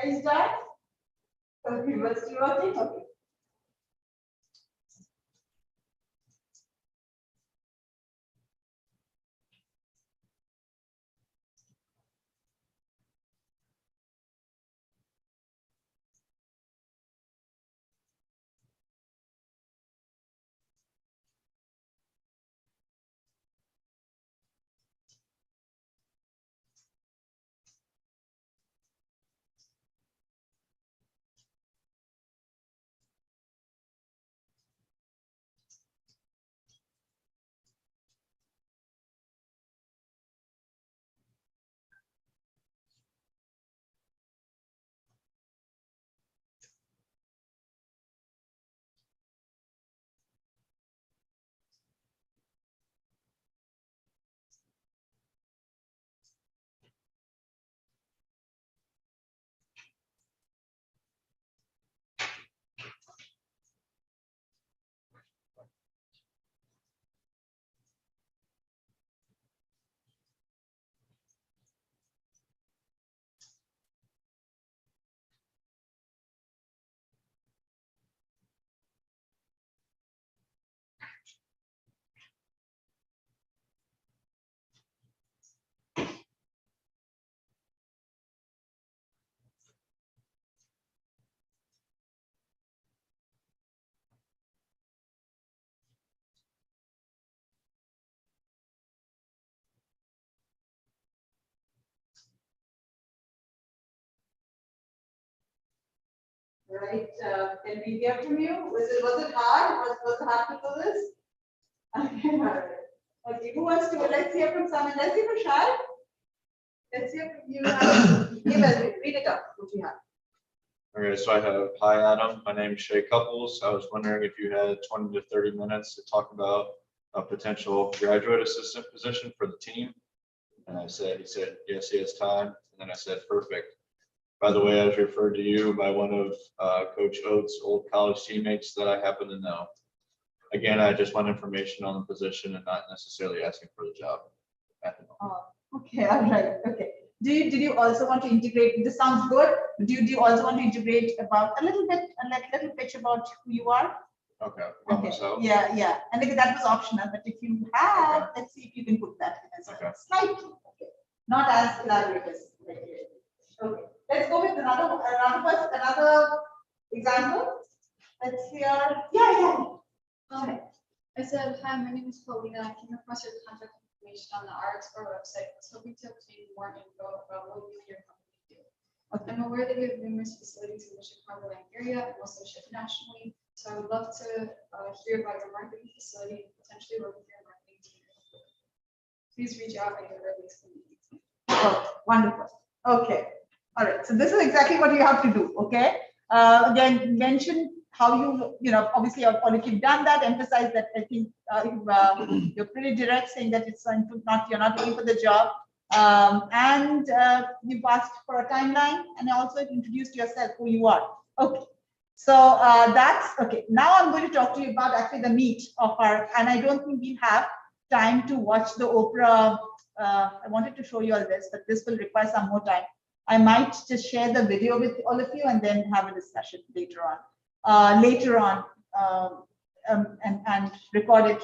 Guys done? Okay, what's you working? Okay. Right, can we hear from you? Was it hard? Was it hard to do this? Okay, all right. Okay, who wants to, let's hear from someone, let's hear from Shah. Let's hear from you. Give us, read it up, what you have. Okay, so I have, hi, Adam. My name is Shay Couples. I was wondering if you had 20 to 30 minutes to talk about a potential graduate assistant position for the team. And he said, yes, he has time. And then I said, perfect. By the way, I was referred to you by one of Coach Oates' old college teammates that I happen to know. Again, I just want information on the position and not necessarily asking for the job at the moment. Okay, all right, okay. Did you also want to integrate, this sounds good, do you also want to integrate about a little bit, like a little pitch about who you are? Okay, about Okay, myself. yeah, and again, that was optional, but if you have, let's see if you can put that in as Okay. well, slightly, okay, not as elaborate as. Okay, let's go with another example. Let's hear, yeah. I said, hi, my name is Paulina. I came across your contact information on the RxBar website. I was hoping to obtain more info about what you and your company do. I'm aware that you have numerous facilities in the Chicagoland area and also ship nationally. So I would love to hear about your marketing facility and potentially work with your marketing team. Please reach out at your earliest convenience. Oh, wonderful. Okay. All right. So this is exactly what you have to do. Okay. Again, mention how obviously, or if you've done that, emphasize that. I think you're pretty direct, saying that it's you're not looking for the job, and you've asked for a timeline, and also introduced yourself, who you are. Okay. So that's okay. Now I'm going to talk to you about actually the meat of our, and I don't think we have time to watch the Oprah. I wanted to show you all this, but this will require some more time. I might just share the video with all of you and then have a discussion later on. And record it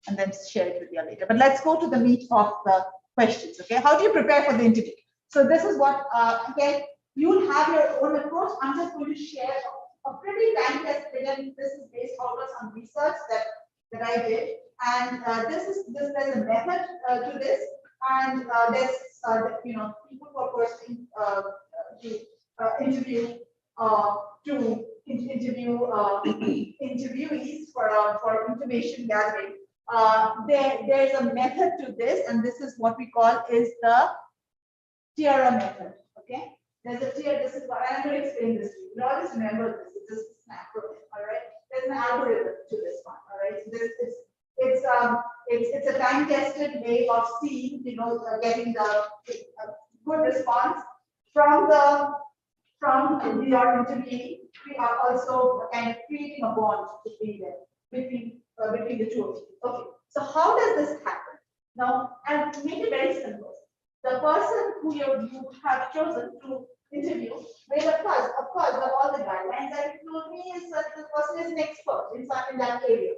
and then share it with you later. But let's go to the meat of the questions. Okay, how do you prepare for the interview? So this is what again, you'll have your own approach. I'm just going to share a pretty time test. Again, this is based out of some research that I did, and there's a method to this, and there's people who are pursuing to interview interviewees for information gathering. There's a method to this, and this is what we call is the TIARA method. Okay, there's a tier. This is what I'm going to explain this to you. You always remember this. It's just an acronym. All right, there's an algorithm to this one. All right, so this is it's a time-tested way of seeing, getting the good response from your interviewee. We are also kind of creating a bond between them, between the two of you. Okay, so how does this happen? Now, and to make it very simple, the person who you have chosen to interview, well, of course, all the guidelines that you told me is that the person is an expert in that area.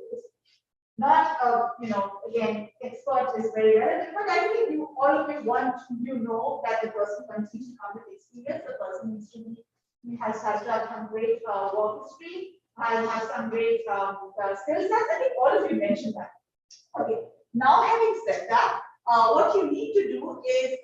Not, again, expert is very relative, but I think you all of you want, that the person continues to come with experience. The person needs to be, he has to have some great work history, has some great skill sets. I think all of you mentioned that. Okay, now having said that, what you need to do is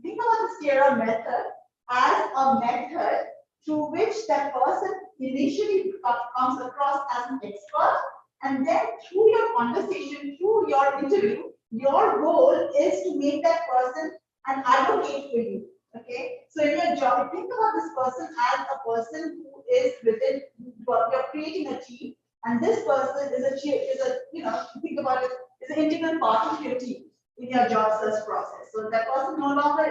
think about the TIARA method as a method through which that person initially comes across as an expert. And then through your conversation, through your interview, your goal is to make that person an advocate for you. Okay. So in your job, think about this person as a person who is within, you're creating a team, and this person is think about it, is an integral part of your team in your job search process. So that person no longer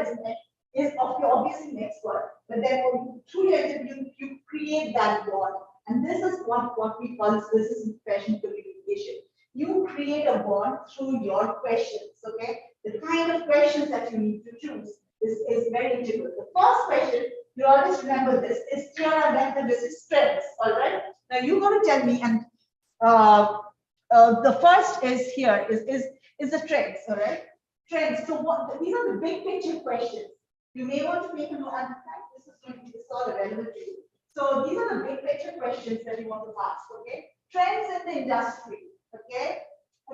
is obviously an expert, but then through your interview, you create that bond. And this is what we call business and professional communication. You create a bond through your questions, okay? The kind of questions that you need to choose is very integral. The first question, you always remember this, is TIARA method versus strengths, all right? Now you're going to tell me, and the first is here, is the strengths, all right? Strengths, so these are the big picture questions. You may want to make a note, and this is going to be sort of relevant to you. So these are the big picture questions that you want to ask, okay? Trends in the industry, okay?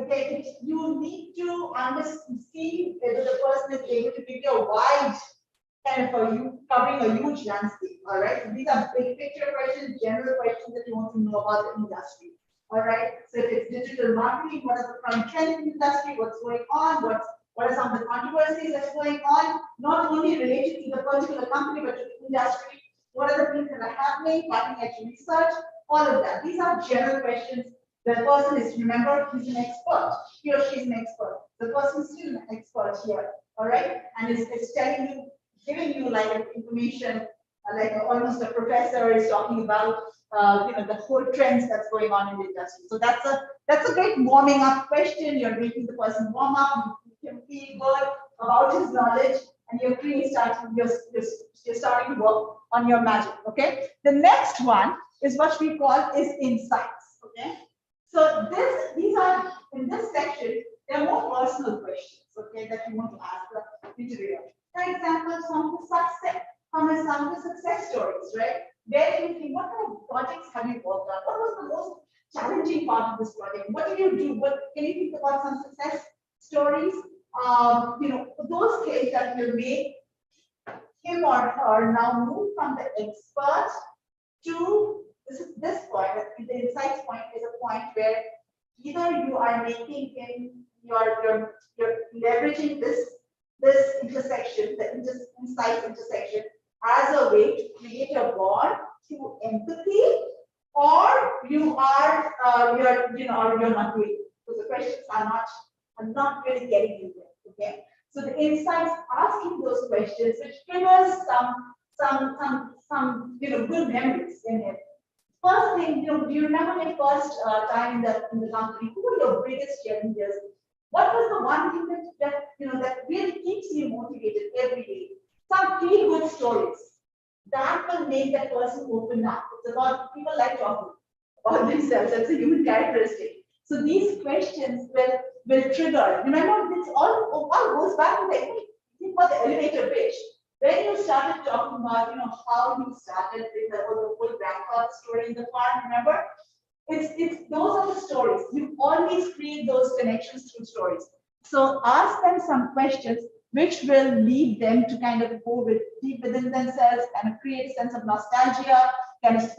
Okay, you need to see whether the person is able to give you a wide kind of covering a huge landscape, all right? So these are big picture questions, general questions that you want to know about the industry, all right? So if it's digital marketing, what are the current trends in the industry? What's going on? What are some of the controversies that's going on? Not only related to the particular company, but to the industry. what are the things that are happening, cutting edge research, all of that. These are general questions. The person is, remember, he's an expert. He or she is an expert. The person is still an expert here, all right? And it's telling you, giving you like information, like almost a professor is talking about, the whole trends that's going on in the industry. So that's a great warming up question. You're making the person warm up. You can feel good about his knowledge, and you're starting to work on your magic. Okay. The next one is what we call is insights. Okay. So these are in this section. There are more personal questions. Okay, that you want to ask the interviewer. For example, some of the success stories, right? Where do you think, what kind of projects have you worked on? What was the most challenging part of this project? What did you do? What can you think about some success stories? Those things that will make him or her now move from the expert to this point. The insights point is a point where either you are making him, you're leveraging this intersection, the insights intersection, as a way to create a bond through empathy, or you're not doing it, because the questions are not really getting you there. Okay, so the insights, asking those questions, which triggers some good memories in it. First thing, do you remember your first time in the company? Who were your biggest challenges? What was the one thing that really keeps you motivated every day? Some feel-good stories that will make that person open up. It's about, people like talking about themselves. That's a human characteristic. So these questions will trigger. Remember, it's all goes back to the elevator pitch. When you started talking about, how you started with the whole grandfather story in the farm, remember? Those are the stories. You always create those connections through stories. So ask them some questions which will lead them to kind of go deep within themselves, kind of create a sense of nostalgia, kind of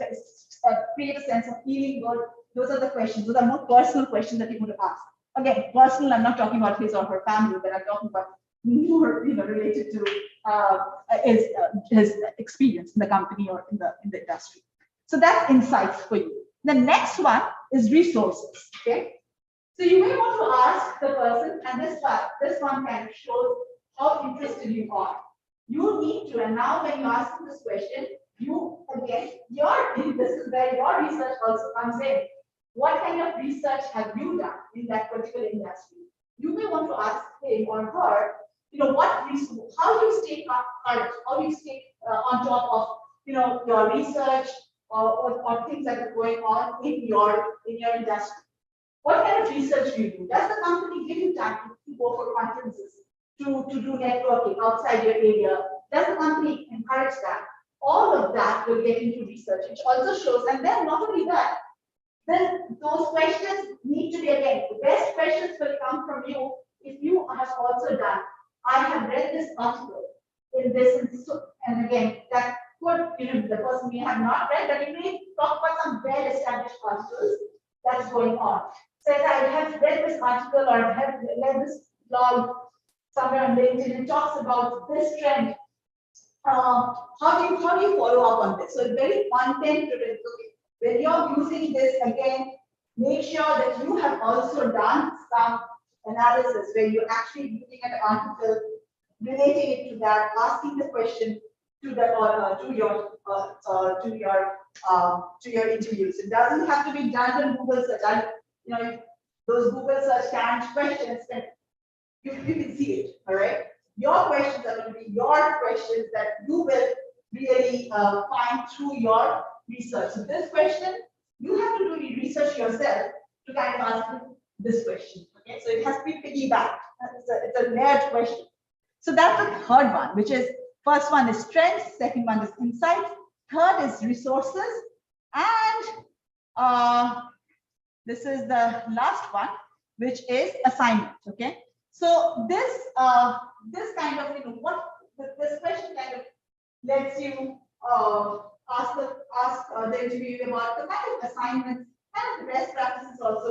create a sense of feeling good. Those are the questions. Those are more personal questions that you would ask. Again, personal, I'm not talking about his or her family, but I'm talking about more, related to his experience in the company or in the industry. So that's insights for you. The next one is resources. Okay, so you may want to ask the person, and this one kind of shows how interested you are. You need to, and now when you ask them this question, this is where your research also comes in. What kind of research have you done in that particular industry? You may want to ask him or her, how do you stay current? How do you stay on top of, your research or things that are going on in your industry? What kind of research do you do? Does the company give you time to go for conferences, to do networking outside your area? Does the company encourage that? All of that will get into research, which also shows, and then not only that, then those questions need to be, again, the best questions will come from you if you have also done, I have read this article in this, and again, that could, the person may have not read, but you may talk about some well-established articles that's going on. So if I have read this article or I have read this blog somewhere on LinkedIn, it talks about this trend. How do you follow up on this? So it's very content driven. When you're using this, again, make sure that you have also done some analysis where you're actually looking at an article, relating it to that, asking the question to your interviews. It doesn't have to be done in Google search. Those Google search canned questions, then you can see it. All right. Your questions are going to be your questions that you will really find through your research. So this question, you have to do research yourself to kind of ask this question. Okay, so it has to be piggybacked. It's a layered question. So that's the third one, which is, first one is strengths, second one is insights, third is resources, and this is the last one, which is assignment. Okay, so this kind of, this question kind of lets you ask the interviewer about the kind of assignments, kind of the best practices also,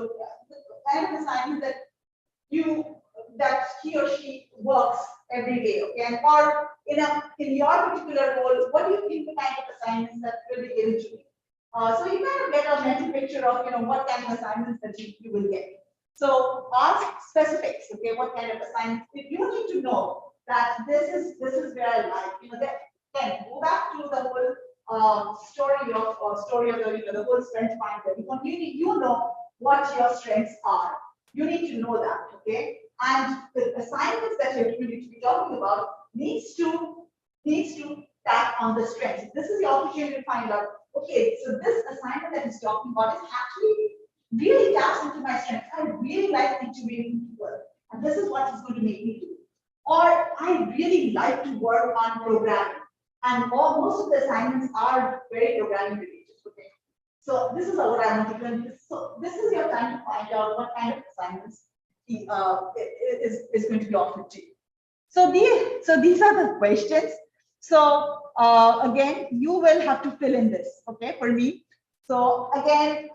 the kind of assignments that he or she works every day, okay, or in your particular role, what do you think the kind of assignments that will be given to you? So you kind of get a mental picture of, what kind of assignments that you will get. So ask specifics, okay, what kind of assignments, if you need to know that this is where I like, then go back to the whole story of the whole strength finder. You know what your strengths are. You need to know that, okay? And the assignments that you're going to be talking about needs to tap on the strengths. This is the opportunity to find out, okay, so this assignment that he's talking about is actually really taps into my strengths. I really like interviewing people, and this is what he's going to make me do. Or I really like to work on programming, and most of the assignments are very programming related. Okay, so this is what I want to learn. So this is your time to find out what kind of assignments is going to be offered to you. So these are the questions. So again, you will have to fill in this, okay, for me. So again,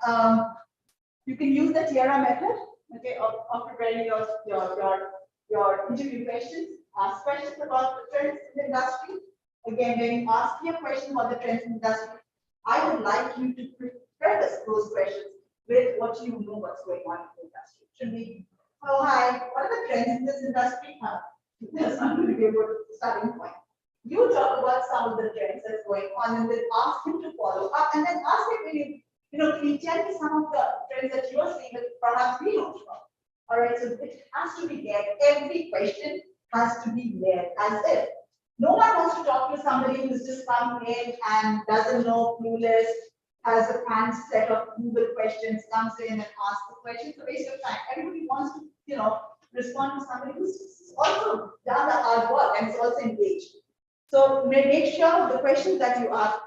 you can use the Tierra method, okay, of preparing your interview questions. Ask questions about the trends in the industry. Again, when you ask me a question about the trends in the industry, I would like you to preface those questions with what you know what's going on in the industry. Should be, oh hi, what are the trends in this industry? That's not going to be a good starting point. You talk about some of the trends that's going on, and then ask him to follow up, and then ask him, can you tell me some of the trends that you are seeing that perhaps we don't know? All right, so it has to be there. Every question has to be there as if no one wants to talk to somebody who's just come in and doesn't know, clueless, has a planned set of Google questions, comes in and asks the question. It's a waste of time. Everybody wants to, respond to somebody who's also done the hard work and is also engaged. So make sure the questions that you ask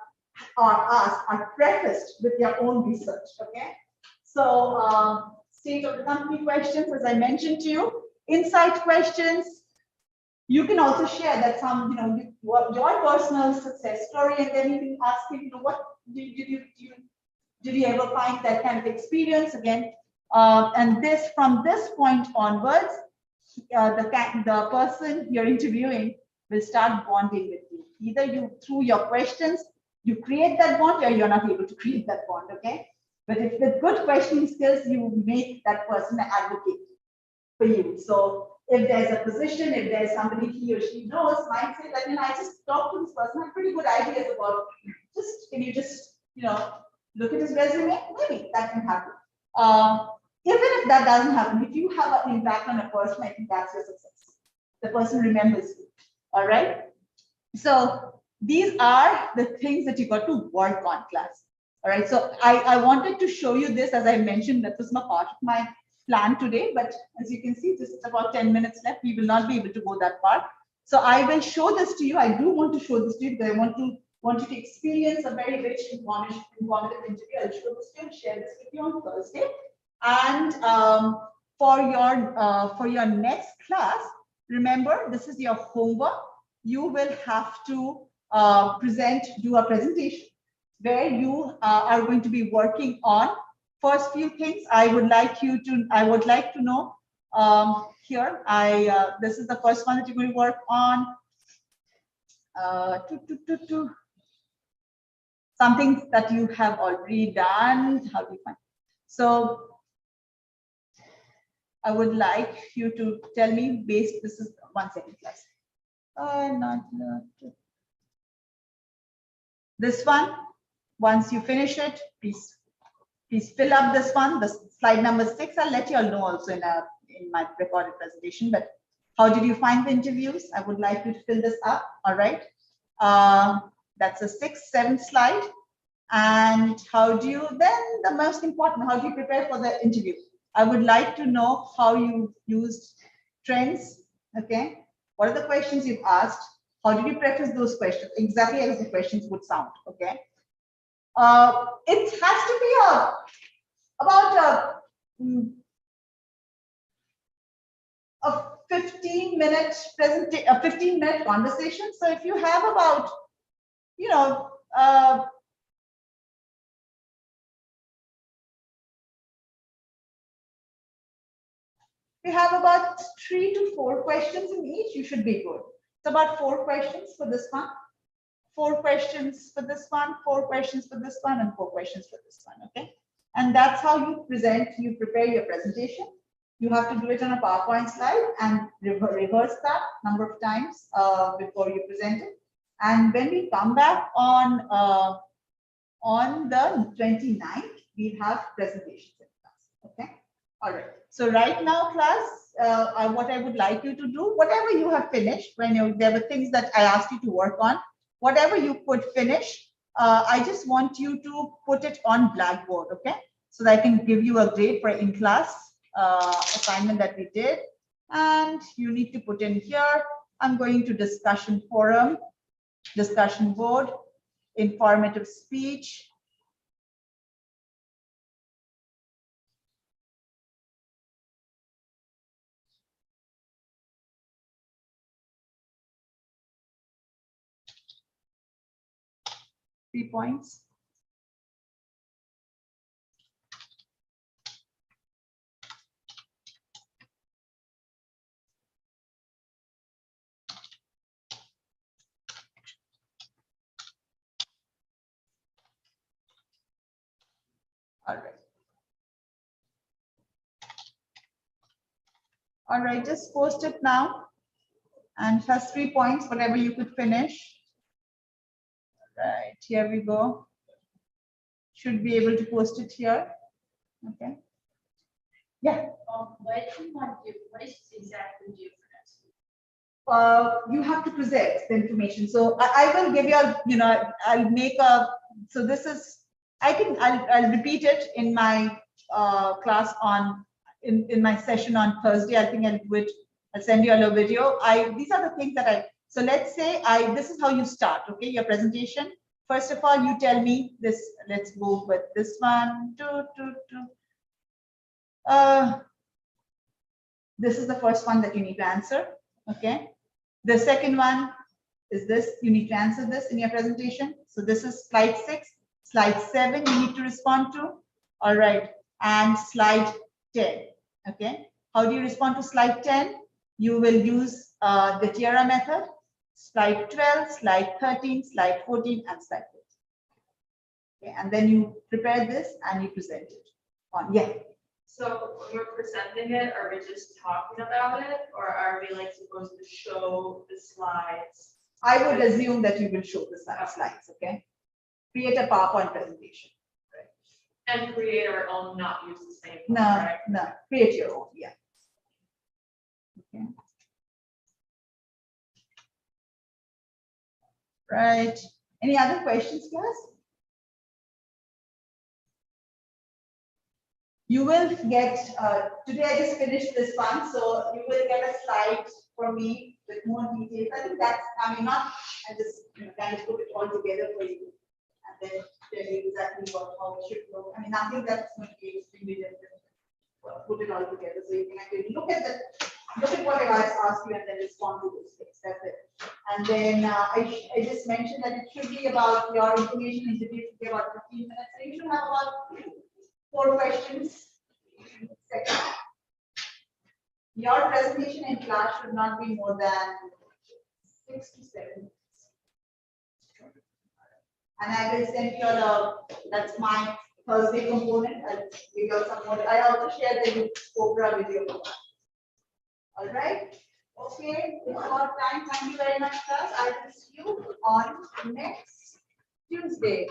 are prefaced with your own research. Okay. So state of the company questions, as I mentioned to you, insight questions. You can also share that some, your personal success story, and then you can ask him, what did you ever find that kind of experience again? And from this point onwards, the person you're interviewing will start bonding with you. Either through your questions, you create that bond, or you're not able to create that bond. Okay, but if with good questioning skills, you make that person an advocate for you. So if there's a position, if there's somebody he or she knows, might say that, I just talked to this person, I have pretty good ideas about, can you just, look at his resume? Maybe that can happen. Even if that doesn't happen, if you have an impact on a person, I think that's your success. The person remembers you. All right. So these are the things that you got to work on, class. All right. So I wanted to show you this, as I mentioned, that was my part of my plan today, but as you can see, this is about 10 minutes left. We will not be able to go that far. So I will show this to you. I do want to show this to you because I want you to experience a very rich informative interview. I'll show this to you and share this with you on Thursday. And for your next class, remember, this is your homework. You will have to do a presentation where you are going to be working on first few things. I would like to know here. This is the first one that you're going to work on. Something that you have already done. How do you find? So I would like you to tell me this is 1 second, class. This one, once you finish it, please fill up this one, the slide number 6. I'll let you all know also in my recorded presentation, but how did you find the interviews? I would like you to fill this up. All right. That's a 6th, 7th slide. And the most important, how do you prepare for the interview? I would like to know how you used trends. Okay. What are the questions you've asked? How did you preface those questions? Exactly as the questions would sound. Okay. It has to be about a 15-minute presentation, a 15-minute conversation. So if you have about, we have about 3 to 4 questions in each, you should be good. It's about 4 questions for this one. 4 questions for this one, 4 questions for this one, and 4 questions for this one, okay? And that's how you prepare your presentation. You have to do it on a PowerPoint slide and rehearse that number of times before you present it. And when we come back on the 29th, we have presentations in class, okay? All right, so right now, class, what I would like you to do, whatever you have finished, there were things that I asked you to work on, whatever you could finish, I just want you to put it on Blackboard, okay? So that I can give you a grade for in-class assignment that we did. And you need to put in here, I'm going to discussion forum, discussion board, informative speech. Three points. All right. All right, just post it now. And plus 3 points, whatever you could finish. Right, here we go. Should be able to post it here. Okay. Yeah. What do you want to do? What is exactly do for next week? You have to present the information. So I will give you a, I'll make a, so this is, I'll repeat it in my class in my session on Thursday. I think I'll do it. I'll send you a video. These are the things that so let's say this is how you start, okay, your presentation. First of all, you tell me this, let's go with this one, this is the first one that you need to answer, okay. The second one is this, you need to answer this in your presentation. So this is slide 6, slide 7 you need to respond to, all right, and slide 10, okay. How do you respond to slide 10? You will use the Tiara method, slide 12, slide 13, slide 14, and slide 15. Okay, and then you prepare this and you present it on, yeah. So when we're presenting it, are we just talking about it, or are we like supposed to show the slides? I would assume that you will show the slides, okay? Create a PowerPoint presentation. And create our own, not use the same one, No, right? no, create your own, yeah. Okay. Right. Any other questions, class? You will get, today I just finished this one, so you will get a slide from me with more details. I think that's, I mean, not, I just kind of put it all together for you and then tell you exactly how it should look. I mean, nothing that's going to be extremely different. Put it all together so you can actually look at what I asked you and then respond to those things. That's it. And then I just mentioned that it should be about your information interview should be about 15 minutes. So you should have about 4 questions. Second. Your presentation in class should not be more than 6 to 7 minutes. And I will send you that's my Thursday component. I'll give you some more. I also share the Cobra video. All right. Okay. It's about time. Thank you very much, class. I will see you on next Tuesday.